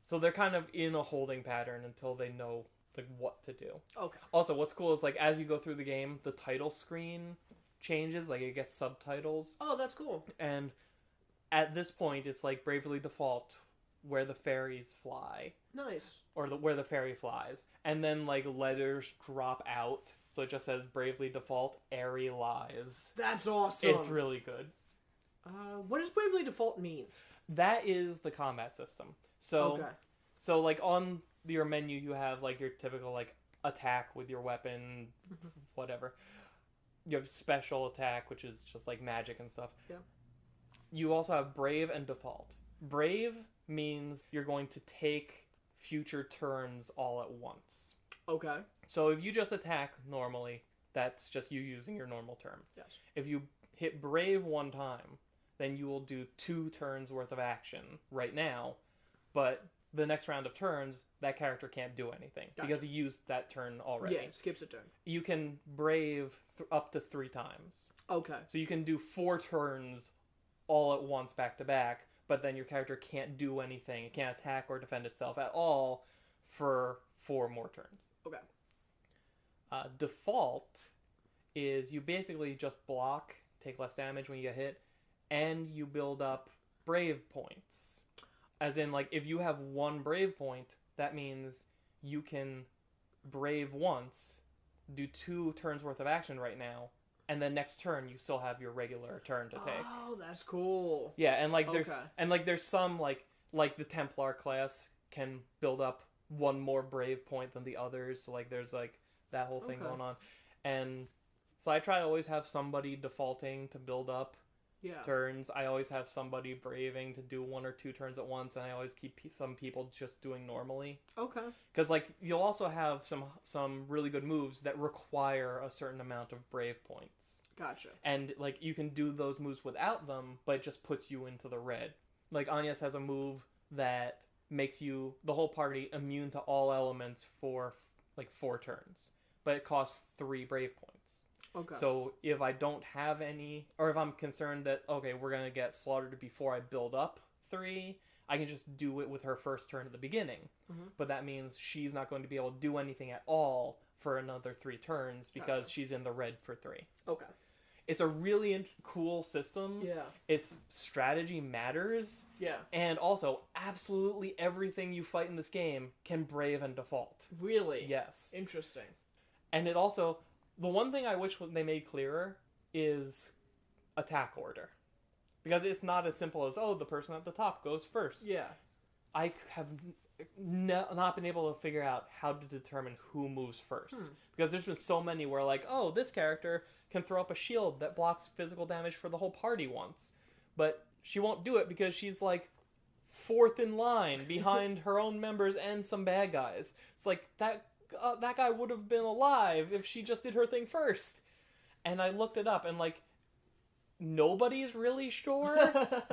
So they're kind of in a holding pattern until they know like what to do. Okay. Also, what's cool is like as you go through the game, the title screen changes, like it gets subtitles, Oh, that's cool. and at this point it's like Bravely Default, where the fairies fly. Nice. Or where the fairy flies, and then like letters drop out, so it just says Bravely Default, Airy Lies. That's awesome. It's really good. What does Bravely Default mean? That is the combat system. So, Okay. so like on your menu, you have like your typical like attack with your weapon, whatever. You have special attack, which is just like magic and stuff. Yeah. You also have Brave and Default. Brave means you're going to take future turns all at once. Okay. So if you just attack normally, that's just you using your normal turn. Yes. If you hit Brave one time, then you will do 2 turns worth of action right now, but the next round of turns, that character can't do anything because he used that turn already. Yeah, skips a turn. You can Brave up to 3 times. Okay. So you can do 4 turns all at once back to back, but then your character can't do anything. It can't attack or defend itself at all for 4 more turns. Okay. Default is you basically just block, take less damage when you get hit, and you build up Brave points. As in, like, if you have 1 Brave point, that means you can Brave once, do 2 turns worth of action right now, and then next turn you still have your regular turn to take. Oh, that's cool. Yeah, and like Okay. there's some like the Templar class can build up 1 more Brave point than the others, so like there's like that whole thing Okay. going on. And so I try to always have somebody defaulting to build up Yeah. turns. I always have somebody braving to do 1 or 2 turns at once, and I always keep some people just doing normally. Okay. Because like you'll also have some really good moves that require a certain amount of Brave points. Gotcha. And like you can do those moves without them, but it just puts you into the red. Like Agnes has a move that makes you the whole party immune to all elements for like 4 turns, but it costs 3 Brave points. Okay. So if I don't have any, or if I'm concerned that okay we're gonna get slaughtered before I build up 3, I can just do it with her first turn at the beginning. Mhm. But that means she's not going to be able to do anything at all for another 3 turns because Gotcha. she's in the red for 3. Okay. It's a really cool system. Yeah. Its strategy matters, Yeah. and also absolutely everything you fight in this game can Brave and Default. Really? Yes. Interesting. And it also, the one thing I wish they made clearer is attack order. Because it's not as simple as, oh, the person at the top goes first. Yeah. I have not been able to figure out how to determine who moves first. Because there's been so many where like, oh, this character can throw up a shield that blocks physical damage for the whole party once. But she won't do it because she's like 4th in line behind her own members and some bad guys. It's like, that guy would have been alive if she just did her thing first. And I looked it up and like, nobody's really sure,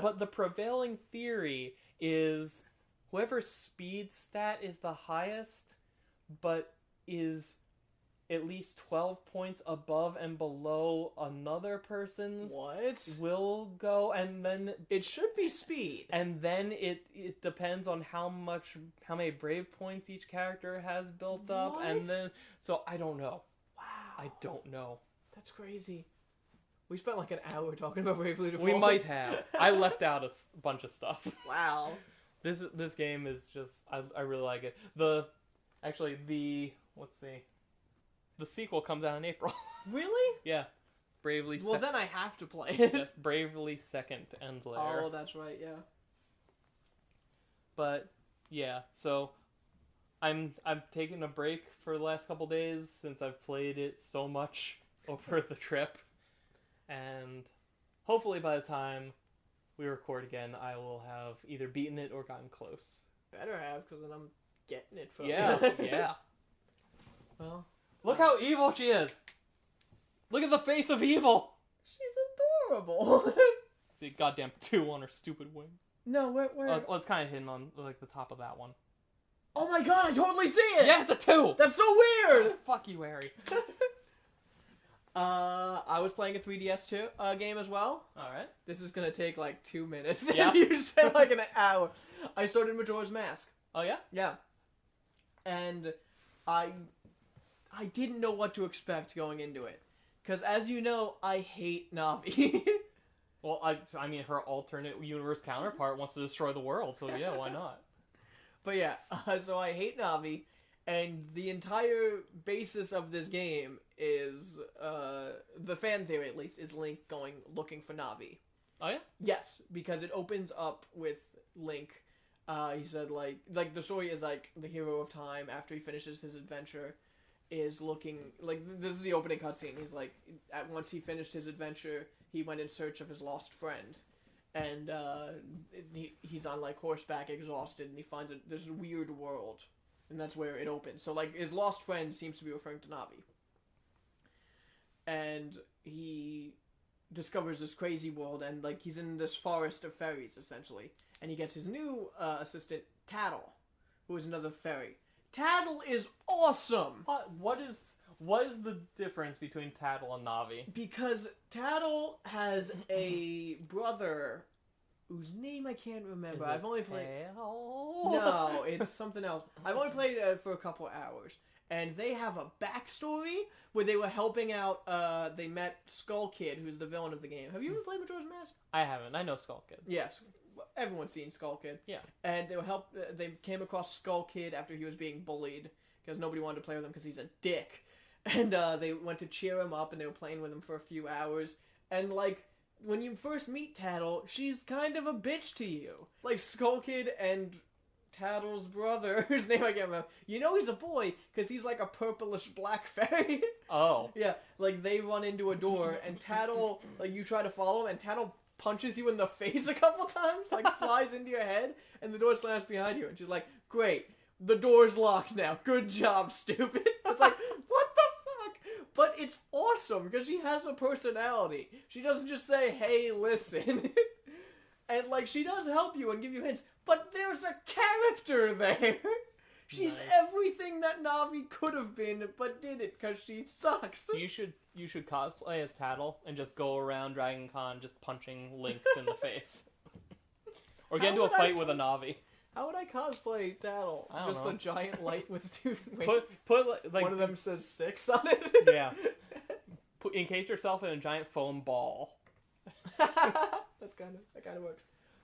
but the prevailing theory is whoever's speed stat is the highest, but is at least 12 points above and below another person's What? will go, and then It should be speed. and then it depends on how many Brave points each character has built up, What? and then so I don't know. Wow. I don't know. That's crazy. We spent like an hour talking about Bravely Default. We might have. I left out a bunch of stuff. Wow. This game is just I really like it. The sequel comes out in April. Really? Yeah, Bravely. Well, then I have to play it. Yes, Bravely Second End Layer. Oh, that's right. Yeah. But yeah, so I'm taking a break for the last couple days since I've played it so much over the trip, and hopefully by the time we record again, I will have either beaten it or gotten close. Better have, because then I'm getting it from Yeah, you. yeah. Well, Look how evil she is. Look at the face of evil. she's adorable. See, goddamn 2 on her stupid wing. No, where? Well, it's kind of hidden on like the top of that one. Oh my god, I totally see it! Yeah, it's a 2! That's so weird! Fuck you, Harry. I was playing a 3DS game as well. Alright. This is gonna take like 2 minutes. Yeah. You said like an hour. I started Majora's Mask. Oh, yeah? Yeah. And I didn't know what to expect going into it. Because as you know, I hate Navi. Well, I mean, her alternate universe counterpart wants to destroy the world, so yeah, why not? But yeah, so I hate Navi, and the entire basis of this game is, the fan theory at least, is Link looking for Navi. Oh, yeah? Yes, because it opens up with Link. He said, like, the story is, like, the hero of time, after he finishes his adventure, is looking, like, this is the opening cutscene. He's, like, once he finished his adventure, he went in search of his lost friend. And, he's on, like, horseback, exhausted, and he finds this weird world. And that's where it opens. So, like, his lost friend seems to be referring to Navi. And he discovers this crazy world, and, like, he's in this forest of fairies, essentially. And he gets his new assistant, Tattle, who is another fairy. Tattle is awesome! What is the difference between Tattle and Navi? Because Tattle has a brother whose name I can't remember. I've only played... No, it's something else. I've only played it for a couple hours. And they have a backstory where they were helping out, they met Skull Kid, who's the villain of the game. Have you ever played Majora's Mask? I haven't. I know Skull Kid. Yes. Everyone's seen Skull Kid. Yeah. And they came across Skull Kid after he was being bullied, because nobody wanted to play with him because he's a dick. And they went to cheer him up, and they were playing with him for a few hours. And, like, when you first meet Tattle, she's kind of a bitch to you. Like, Skull Kid and Tattle's brother, whose name I can't remember. You know he's a boy, because he's like a purplish black fairy. Oh. Yeah, like, they run into a door, and Tattle, like, you try to follow him, and Tattle punches you in the face a couple times, like, flies into your head, and the door slams behind you, and she's like, great, the door's locked now. Good job, stupid. It's like, what the fuck? But it's awesome, because she has a personality. She doesn't just say, hey, listen. And, like, she does help you and give you hints, but there's a character there. She's Nice. everything that Navi could have been, but didn't, because she sucks. You should cosplay as Tattle and just go around Dragon Con just punching Links in the face. Or get into a fight with a Navi. How would I cosplay Tattle? I don't Just know. a giant light with two wings. Put like One of them says 6 on it. Yeah. Encase yourself in a giant foam ball. That kind of works.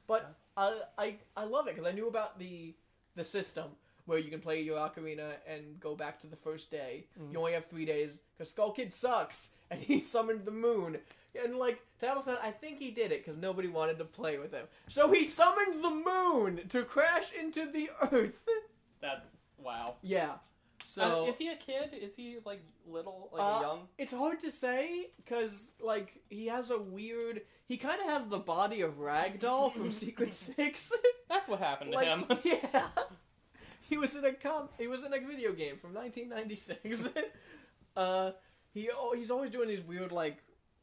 But I love it because I knew about the system where you can play your ocarina and go back to the first day. Mm. You only have 3 days because Skull Kid sucks and he summoned the moon. And like Tattle said, I think he did it because nobody wanted to play with him. So he summoned the moon to crash into the earth. That's wow. Yeah. So is he a kid? Is he like little, like young? It's hard to say because like he has a weird. He kind of has the body of Ragdoll from Secret 6. That's what happened to Like, him. Yeah. He was in a video game from 1996. He's always doing these weird like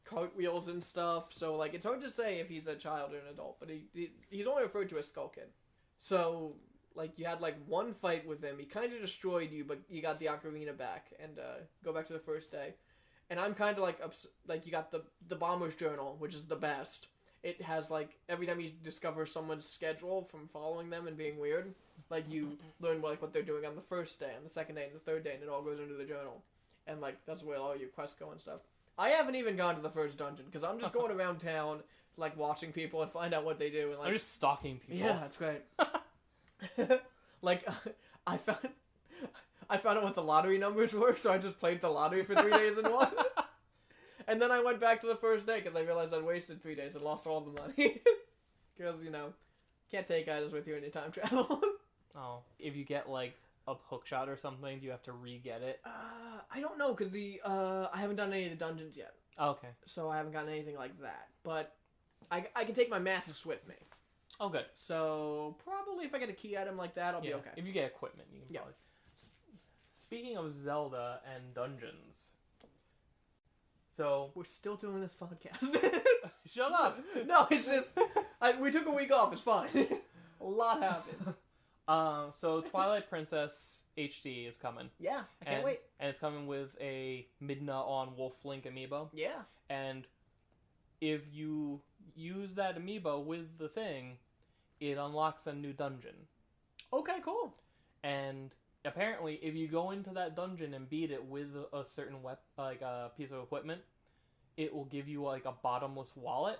cartwheels and stuff. So like it's hard to say if he's a child or an adult. But he's only referred to as Skull Kid. So like you had like one fight with him. He kind of destroyed you, but you got the ocarina back and go back to the first day. And I'm kind of like you got the Bomber's Journal, which is the best. It has like every time you discover someone's schedule from following them and being weird, like you learn like what they're doing on the first day, on the second day, and the third day, and it all goes into the journal. And like that's where all your quests go and stuff. I haven't even gone to the first dungeon because I'm just going around town, like watching people and find out what they do. And like I'm just stalking people. yeah, that's great. Like I found out what the lottery numbers were, so I just played the lottery for 3 days in one. And then I went back to the first day because I realized I'd wasted 3 days and lost all the money. Because, you know, can't take items with you in your time travel. Oh, if you get like a hookshot or something, do you have to re-get it? I don't know because I haven't done any of the dungeons yet. Oh, okay. So I haven't gotten anything like that. But I can take my masks with me. Oh, good. So probably if I get a key item like that, I'll be okay. If you get equipment, you can probably... Speaking of Zelda and dungeons... So... We're still doing this podcast. Shut up! No, it's just... we took a week off, it's fine. A lot happened. So Twilight Princess HD is coming. Yeah, I can't wait. And it's coming with a Midna on Wolf Link amiibo. Yeah. And if you use that amiibo with the thing, it unlocks a new dungeon. Okay, cool. And apparently, if you go into that dungeon and beat it with a certain a piece of equipment, it will give you like a bottomless wallet.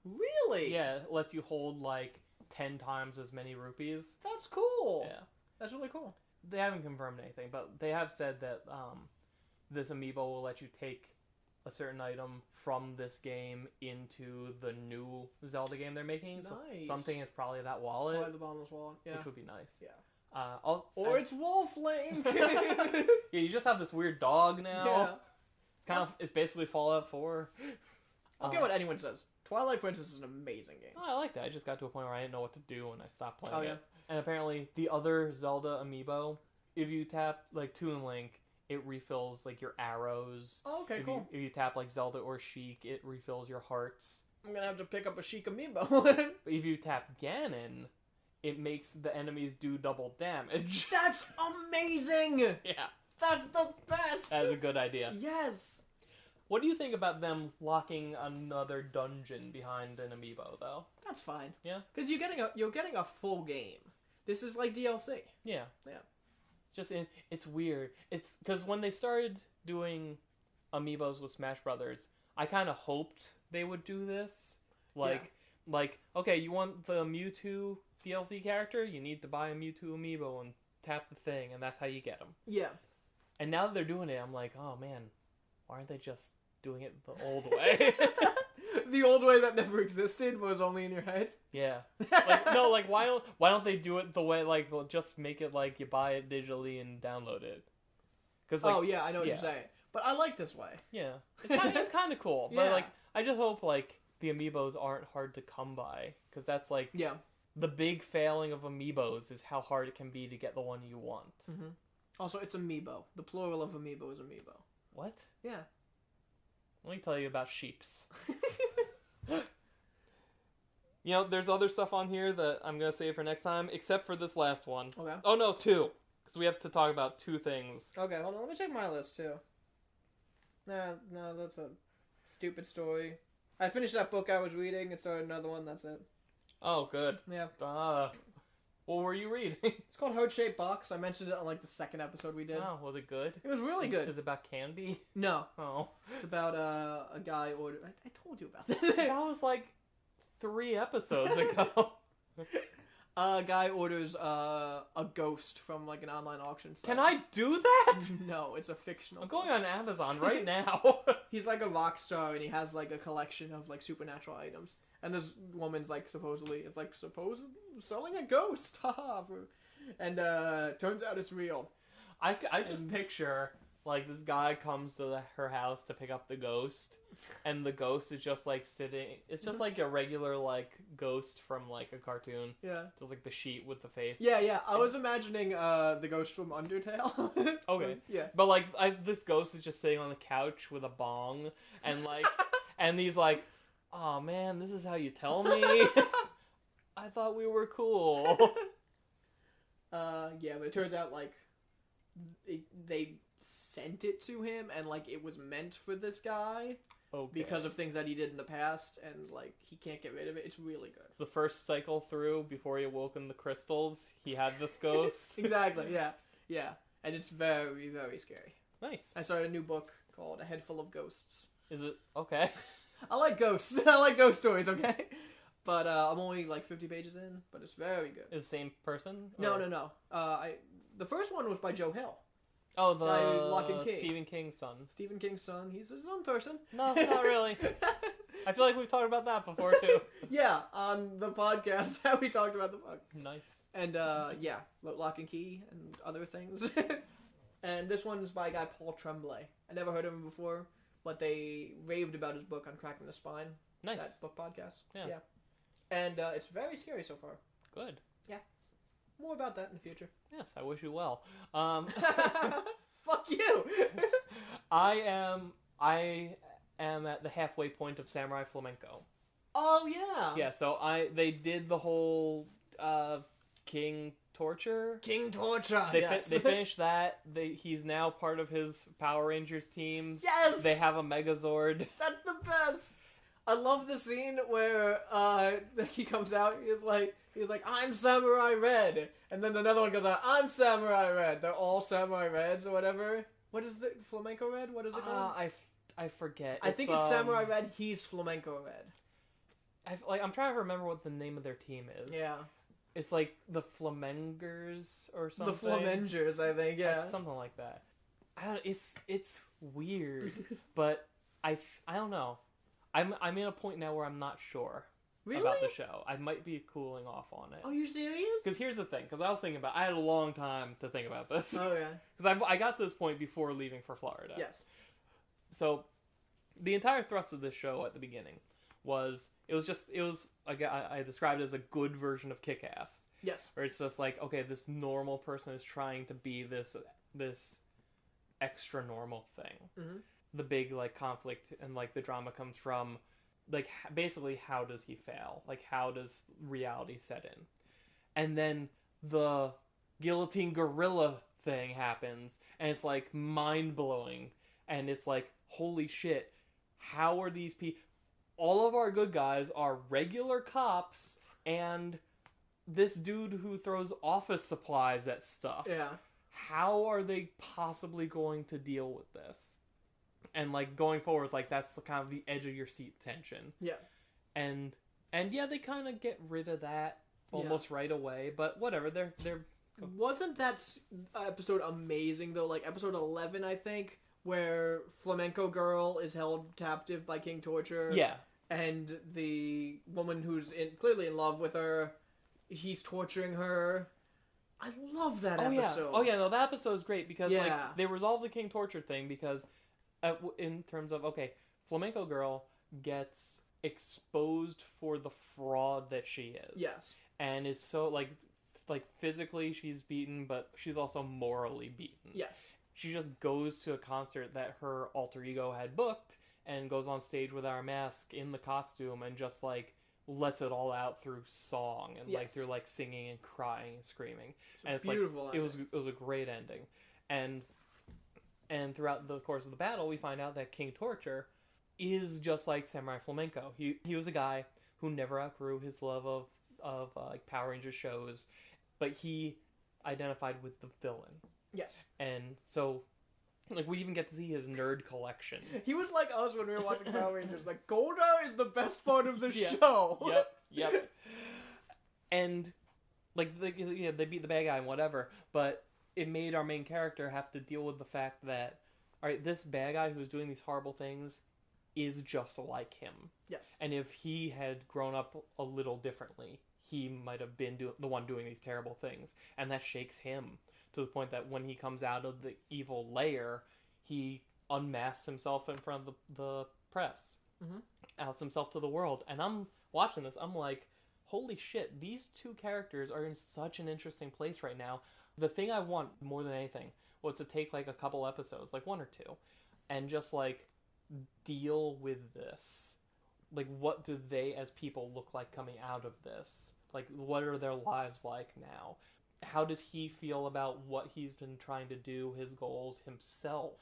Really? Yeah, it lets you hold like 10 times as many rupees. That's cool. Yeah. That's really cool. They haven't confirmed anything, but they have said that this amiibo will let you take a certain item from this game into the new Zelda game they're making. Nice. So something is probably that wallet, Probably the bottomless wallet. Yeah. which would be nice. Yeah. Or it's Wolf Link. Yeah, you just have this weird dog now. Yeah. It's basically Fallout 4. I'll get what anyone says. Twilight Princess is an amazing game. Oh, I like that. I just got to a point where I didn't know what to do and I stopped playing Oh, yeah. it. And apparently, the other Zelda amiibo, if you tap like Toon Link, it refills like your arrows. Oh, okay, cool. If you tap like Zelda or Sheik, it refills your hearts. I'm gonna have to pick up a Sheik amiibo. But if you tap Ganon, it makes the enemies do double damage. That's amazing! Yeah. That's the best! That's a good idea. Yes! What do you think about them locking another dungeon behind an amiibo, though? That's fine. Yeah? Because you're getting a full game. This is like DLC. Yeah. Yeah. It's weird. It's because when they started doing amiibos with Smash Brothers, I kind of hoped they would do this. Like, okay, you want the Mewtwo DLC character? You need to buy a Mewtwo amiibo and tap the thing, and that's how you get them. Yeah. And now that they're doing it, I'm like, oh man, why aren't they just doing it the old way? The old way that never existed was only in your head? Yeah. Why don't they do it the way, like, just make it like you buy it digitally and download it? Cause, like, I know what you're saying. But I like this way. Yeah. It's kind of cool. Yeah. But, like, I just hope, like, the amiibos aren't hard to come by. Because that's, like, the big failing of amiibos is how hard it can be to get the one you want. Mm-hmm. Also, it's amiibo. The plural of amiibo is amiibo. What? Yeah. Let me tell you about sheeps. You know, there's other stuff on here that I'm going to save for next time, except for this last one. Okay. Oh, no, 2. Because we have to talk about 2 things. Okay, hold on. Let me check my list, too. No, that's a stupid story. I finished that book I was reading and started another one. That's it. Oh, good. Yeah. What were you reading? It's called Heart Shaped Box. I mentioned it on, like, the second episode we did. Oh, was it good? It was really good. Is it about candy? No. Oh. It's about a guy ordered... I told you about this. That was, like, 3 episodes ago. A guy orders a ghost from, like, an online auction site. Can I do that? No, it's a fictional. I'm going on Amazon right now. He's like a rock star, and he has like a collection of like supernatural items. And this woman's like supposedly selling a ghost, haha. And turns out it's real. I just picture like this guy comes to her house to pick up the ghost, and the ghost is just like sitting. It's just like a regular like ghost from like a cartoon. Yeah. Just like the sheet with the face. Yeah. I was imagining the ghost from Undertale. Okay. Yeah. But like this ghost is just sitting on the couch with a bong, and like, and he's like, "Oh man, this is how you tell me? I thought we were cool." Yeah, but it turns out like they sent it to him, and like it was meant for this guy. Okay. Because of things that he did in the past, and like he can't get rid of it. It's really good. The first cycle through, before he awoke in the crystals, he had this ghost. Exactly, yeah. And it's very, very scary. Nice. I started a new book called A Head Full of Ghosts. Is it? Okay. I like ghosts. I like ghost stories, okay? But I'm only like 50 pages in, but it's very good. Is the same person? No. The first one was by Joe Hill. Oh, the Lock and Key. Stephen King's son. Stephen King's son. He's his own person. No, not really. I feel like we've talked about that before, too. Yeah, on the podcast that we talked about the book. Nice. And, wrote Lock and Key and other things. And this one's by a guy, Paul Tremblay. I never heard of him before, but they raved about his book on Cracking the Spine. Nice. That book podcast. Yeah. And it's very scary so far. Good. Yeah. More about that in the future. Yes, I wish you well. Fuck you! I am at the halfway point of Samurai Flamenco. Oh, yeah! Yeah, so they did the whole King Torture. King Torture. They Yes. they finished that. He's now part of his Power Rangers team. Yes. They have a Megazord. That's the best. I love the scene where he comes out. He's like, I'm Samurai Red, and then another one goes out. I'm Samurai Red. They're all Samurai Reds or whatever. What is the Flamenco Red? What is it called? I forget. I think it's Samurai Red. He's Flamenco Red. I'm trying to remember what the name of their team is. Yeah. It's like the Flamengers or something. The Flamengers, I think. Yeah. Something like that. It's weird, but I don't know. I'm in a point now where I'm not sure about the show. I might be cooling off on it. Are you serious? Because here's the thing. Because I was thinking about. I had a long time to think about this. Oh yeah. Because I got to this point before leaving for Florida. Yes. So, the entire thrust of this show at the beginning was I described it as a good version of Kick-Ass. Yes. Where it's just like, okay, this normal person is trying to be this extra normal thing. Mm-hmm. The big like conflict and like the drama comes from like basically how does he fail? Like how does reality set in? And then the guillotine gorilla thing happens and it's like mind-blowing and it's like holy shit, how are these people? All of our good guys are regular cops and this dude who throws office supplies at stuff. Yeah. How are they possibly going to deal with this? And like going forward, like that's the kind of the edge of your seat tension. Yeah. And yeah, they kind of get rid of that almost right away. But whatever, they're. Wasn't that episode amazing though? Like episode 11, I think, where Flamenco Girl is held captive by King Torture. Yeah. And the woman who's clearly in love with her, he's torturing her. I love that episode. Oh yeah, no, that episode is great because Yeah. like they resolve the King Torture thing because, in terms of okay, Flamenco Girl gets exposed for the fraud that she is. Yes. And is so like physically she's beaten, but she's also morally beaten. Yes. She just goes to a concert that her alter ego had booked and goes on stage without a mask in the costume and just like lets it all out through song and like through like singing and crying and screaming. And it's beautiful like it was a great ending. And throughout the course of the battle we find out that King Torture is just like Samurai Flamenco. He was a guy who never outgrew his love of like Power Rangers shows, but he identified with the villain. Yes. And so, like, we even get to see his nerd collection. He was like us when we were watching Power Rangers. Like, Goldar is the best part of the Yeah. show. Yep. And, like, they beat the bad guy and whatever, but it made our main character have to deal with the fact that, alright, this bad guy who's doing these horrible things is just like him. Yes. And if he had grown up a little differently, he might have been the one doing these terrible things. And that shakes him. To the point that when he comes out of the evil lair, he unmasks himself in front of the press. Mm-hmm. Outs himself to the world. And I'm watching this, I'm like, holy shit, these two characters are in such an interesting place right now. The thing I want more than anything was to take like a couple episodes, like one or two, and just like deal with this. Like, what do they as people look like coming out of this? Like, what are their lives like now? How does he feel about what he's been trying to do, his goals, himself?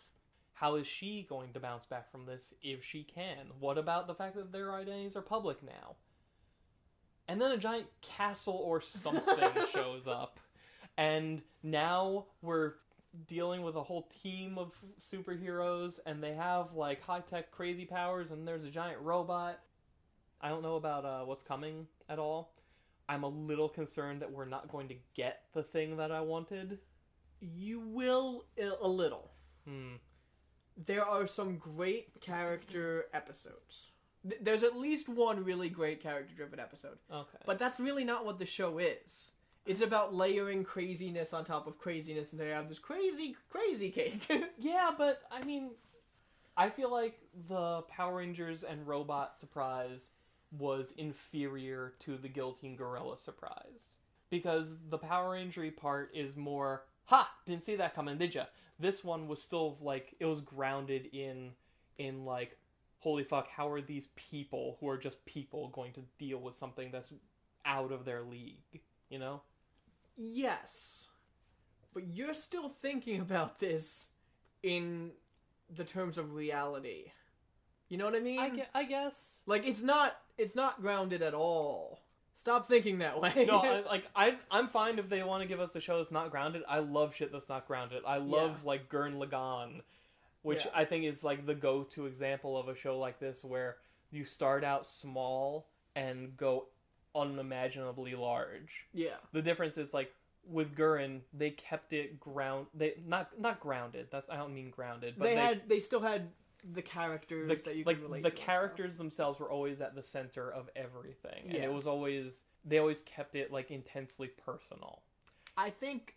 How is she going to bounce back from this if she can? What about the fact that their identities are public now? And then a giant castle or something shows up. And now we're dealing with a whole team of superheroes, and they have, like, high-tech crazy powers, and there's a giant robot. I don't know about what's coming at all. I'm a little concerned that we're not going to get the thing that I wanted. You will a little. Hmm. There are some great character episodes. There's at least one really great character-driven episode. Okay. But that's really not what the show is. It's about layering craziness on top of craziness, and they have this crazy, crazy cake. Yeah, but, I mean, I feel like the Power Rangers and Robot surprise was inferior to the Guillotine Gorilla surprise. Because the Power Ranger part is more, ha! Didn't see that coming, did ya? This one was still, like, it was grounded in like, holy fuck, how are these people, who are just people, going to deal with something that's out of their league, you know? Yes. But you're still thinking about this in the terms of reality. You know what I mean? I guess. Like, it's not grounded at all. Stop thinking that way. No, I'm fine if they want to give us a show that's not grounded. I love shit that's not grounded. I love, like, Gurren Lagann, which I think is, like, the go-to example of a show like this where you start out small and go unimaginably large. Yeah. The difference is, like, with Gurren, they kept it not grounded. I don't mean grounded, but they still had the characters that you could relate to. The characters themselves were always at the center of everything, and Yeah. it was always they always kept it like intensely personal. I think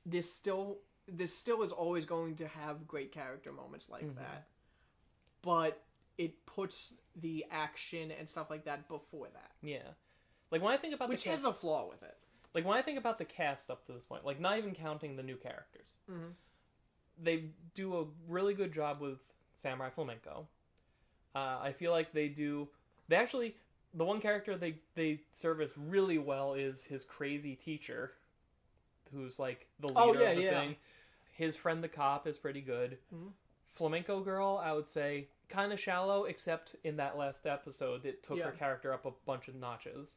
this still is always going to have great character moments like that, but it puts the action and stuff like that before that. Yeah, like when I think about which has a flaw with it. Like when I think about the cast up to this point, like not even counting the new characters, they do a really good job with Samurai Flamenco. I feel like they actually, the one character they service really well is his crazy teacher, who's like the leader of the thing. His friend the cop is pretty good. Flamenco girl, I would say, kind of shallow, except in that last episode, it took her character up a bunch of notches.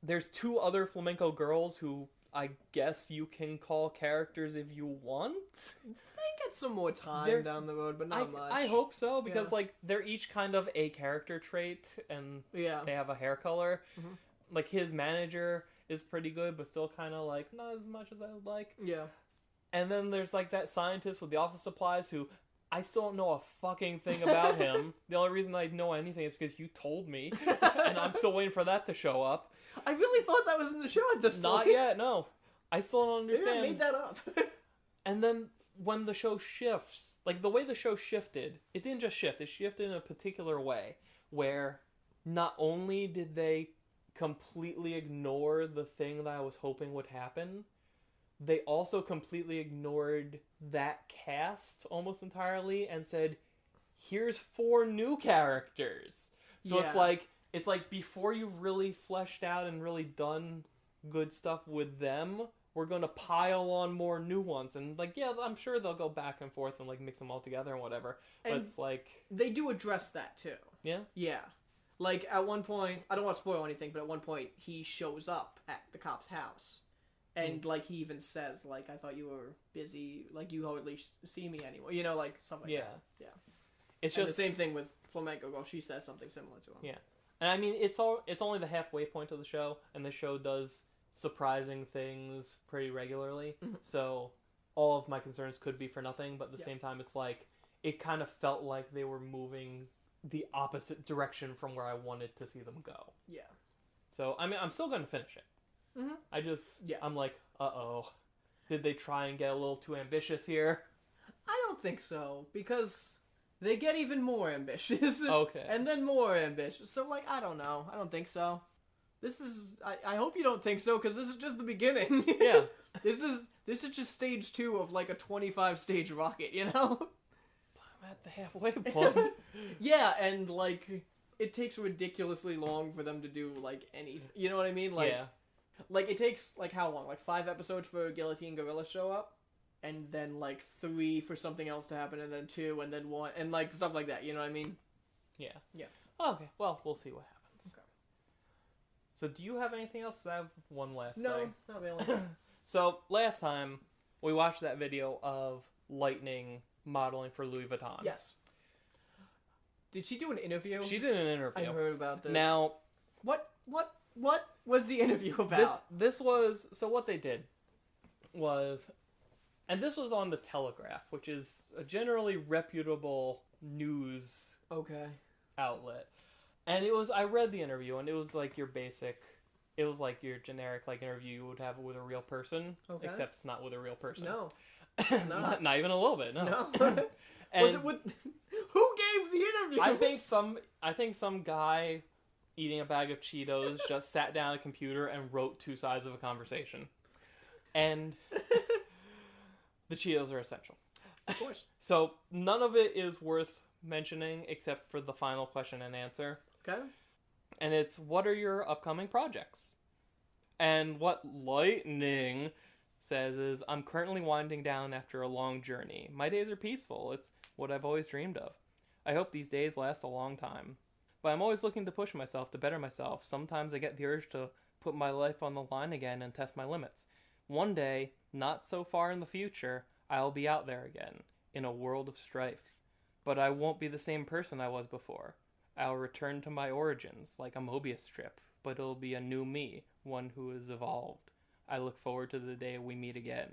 There's two other flamenco girls who I guess you can call characters if you want. They get some more time down the road, but not much. I hope so, because like they're each kind of a character trait, and they have a hair color. Like his manager is pretty good, but still kind of like not as much as I would like. Yeah. And then there's like that scientist with the office supplies who I still don't know a fucking thing about him. The only reason I know anything is because you told me, and I'm still waiting for that to show up. I really thought that was in the show at this point. Not yet, no. I still don't understand. Maybe I made that up. And then when the show shifts, like the way the show shifted, it didn't just shift, it shifted in a particular way where not only did they completely ignore the thing that I was hoping would happen, they also completely ignored that cast almost entirely and said, here's 4 new characters. So it's like before you've really fleshed out and really done good stuff with them, we're going to pile on more new ones. And like, yeah, I'm sure they'll go back and forth and like mix them all together and whatever. But it's like... They do address that too. Yeah? Yeah. Like at one point, I don't want to spoil anything, but at one point he shows up at the cop's house. And, like, he even says, like, I thought you were busy, like, you hardly see me anymore. You know, like, stuff like that. Yeah. It's just the same thing with Flamenco Girl. She says something similar to him. Yeah. And, I mean, it's only the halfway point of the show, and the show does surprising things pretty regularly. So, all of my concerns could be for nothing, but at the same time, it's like, it kind of felt like they were moving the opposite direction from where I wanted to see them go. Yeah. So, I mean, I'm still going to finish it. I'm like, uh-oh. Did they try and get a little too ambitious here? I don't think so, because they get even more ambitious. Okay. And then more ambitious. So, like, I don't know. I don't think so. I hope you don't think so, because this is just the beginning. Yeah. This is just stage 2 of, like, a 25-stage rocket, you know? I'm at the halfway point. Yeah, and, like, it takes ridiculously long for them to do, like, anything. You know what I mean? Like, yeah. Like, it takes, like, how long? Like, 5 episodes for Guillotine Gorilla show up? And then, like, 3 for something else to happen, and then 2, and then 1, and, like, stuff like that, you know what I mean? Yeah. Yeah. Okay, well, we'll see what happens. Okay. So, do you have anything else? I have one last thing. No, not really. So, last time, we watched that video of Lightning modeling for Louis Vuitton. Yes. Did she do an interview? She did an interview. I heard about this. Now... What was the interview about? This was... So what they did was... And this was on The Telegraph, which is a generally reputable news outlet. And it was... I read the interview, and it was like your basic... It was like your generic like interview you would have with a real person. Okay. Except it's not with a real person. No. not even a little bit, no. Was it with... Who gave the interview? I think some guy... eating a bag of Cheetos, just sat down at a computer and wrote 2 sides of a conversation. And the Cheetos are essential. Of course. So none of it is worth mentioning except for the final question and answer. Okay. And it's, what are your upcoming projects? And what Lightning says is, I'm currently winding down after a long journey. My days are peaceful. It's what I've always dreamed of. I hope these days last a long time. But I'm always looking to push myself, to better myself. Sometimes I get the urge to put my life on the line again and test my limits. One day, not so far in the future, I'll be out there again, in a world of strife. But I won't be the same person I was before. I'll return to my origins, like a Mobius strip, but it'll be a new me, one who has evolved. I look forward to the day we meet again.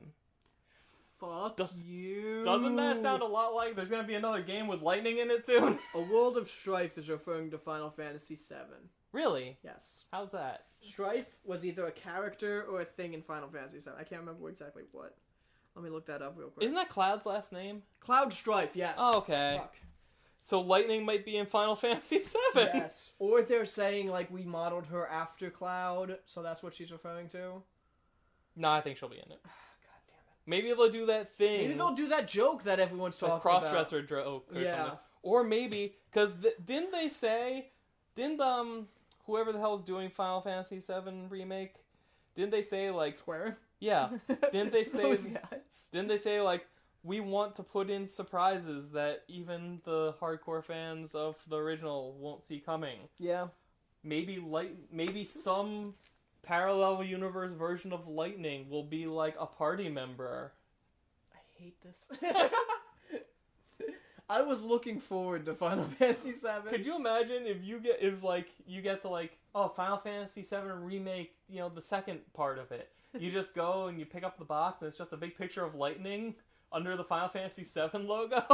Fuck you. Doesn't that sound a lot like there's gonna be another game with lightning in it soon? A World of Strife is referring to Final Fantasy VII. Really? Yes. How's that? Strife was either a character or a thing in Final Fantasy VII. I can't remember exactly what. Let me look that up real quick. Isn't that Cloud's last name? Cloud Strife, yes. Oh, okay. Fuck. So lightning might be in Final Fantasy VII. Yes. Or they're saying, like, we modeled her after Cloud, so that's what she's referring to. No, I think she'll be in it. God damn it. Maybe they'll do that thing. Maybe they'll do that joke that everyone's talking about. Cross-dresser joke or Yeah. something. Or maybe, because didn't they say, whoever the hell's doing Final Fantasy VII Remake, didn't they say, like... Square? Yeah. Didn't they say... Those guys. Didn't they say, like, we want to put in surprises that even the hardcore fans of the original won't see coming? Yeah. Maybe some parallel universe version of Lightning will be like a party member. I hate this. I was looking forward to Final Fantasy VII. Could you imagine if you get to Final Fantasy VII Remake, the second part of it. You just go and you pick up the box and it's just a big picture of Lightning under the Final Fantasy VII logo.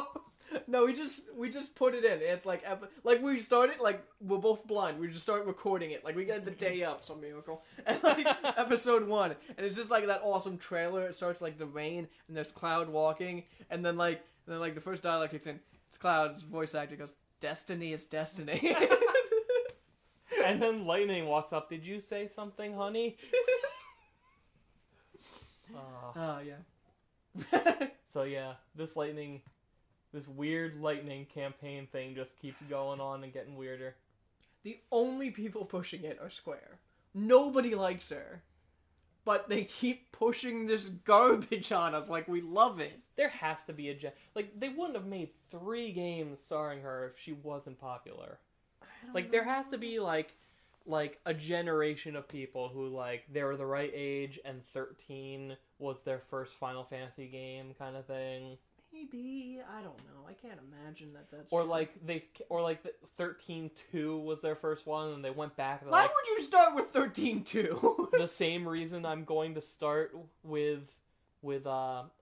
No, we just put it in. It's like we started, like, we're both blind. We just start recording it. Like, we get the day up, some miracle. And, like, episode 1. And it's just, like, that awesome trailer. It starts, like, the rain, and there's Cloud walking. And then, the first dialogue kicks in. It's Cloud's voice actor goes, "Destiny is destiny." And then Lightning walks up. Did you say something, honey? Oh, yeah. So, yeah, this weird lightning campaign thing just keeps going on and getting weirder. The only people pushing it are Square. Nobody likes her. But they keep pushing this garbage on us like we love it. There has to be they wouldn't have made 3 games starring her if she wasn't popular. There has to be, like a generation of people who, they were the right age and 13 was their first Final Fantasy game kind of thing. Maybe. I don't know. I can't imagine that's or true. 13-2 was their first one and they went back and why would you start with 13-2? The same reason I'm going to start with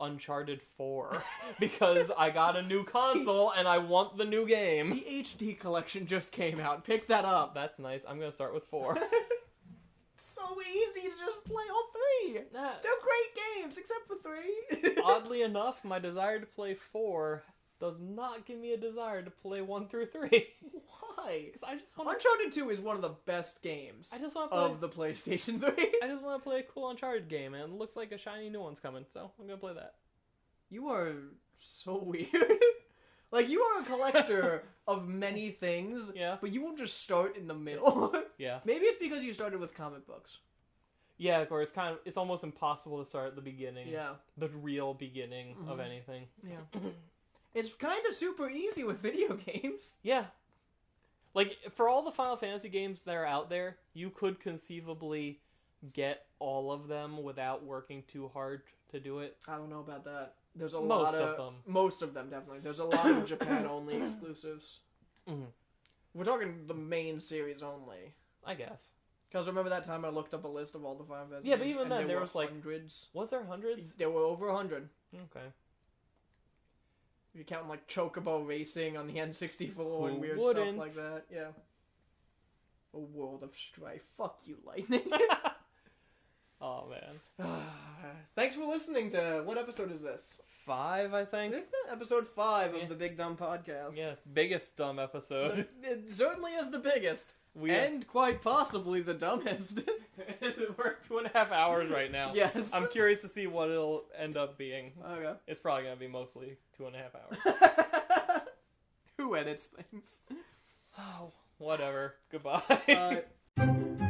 Uncharted 4 because I got a new console and I want the new game. The HD collection just came out. Pick that up. That's nice. I'm going to start with 4. So easy to just play all 3. They're great games, except for 3. Oddly enough, my desire to play 4 does not give me a desire to play 1 through 3. Why? Because I just want Uncharted 2 is one of the best games of the PlayStation 3. I just want to play a cool Uncharted game, and it looks like a shiny new one's coming, so I'm going to play that. You are so weird. You are a collector of many things, yeah, but you will just start in the middle. Yeah. Maybe it's because you started with comic books. Yeah, of course. It's almost impossible to start at the beginning. Yeah. The real beginning of anything. Yeah. It's kind of super easy with video games. Yeah. For all the Final Fantasy games that are out there, you could conceivably get all of them without working too hard to do it. I don't know about that. There's a lot of them. Most of them, definitely. There's a lot of Japan-only exclusives. Mm-hmm. We're talking the main series only. I guess. Because remember that time I looked up a list of all the Final Fantasy games? games? Yeah, but even then, there was hundreds. Was there hundreds? There were over 100. Okay. If you count, Chocobo Racing on the N64 and weird wouldn't? stuff like that. Yeah. A World of Strife. Fuck you, Lightning. Oh, man. Thanks for listening to... What episode is this? 5, I think. Episode 5 of the Big Dumb Podcast. Yeah, biggest dumb episode. It certainly is the biggest. And quite possibly the dumbest. We're 2.5 hours right now. Yes. I'm curious to see what it'll end up being. Okay. It's probably going to be mostly 2.5 hours. Who edits things? Oh, whatever. Goodbye. Bye.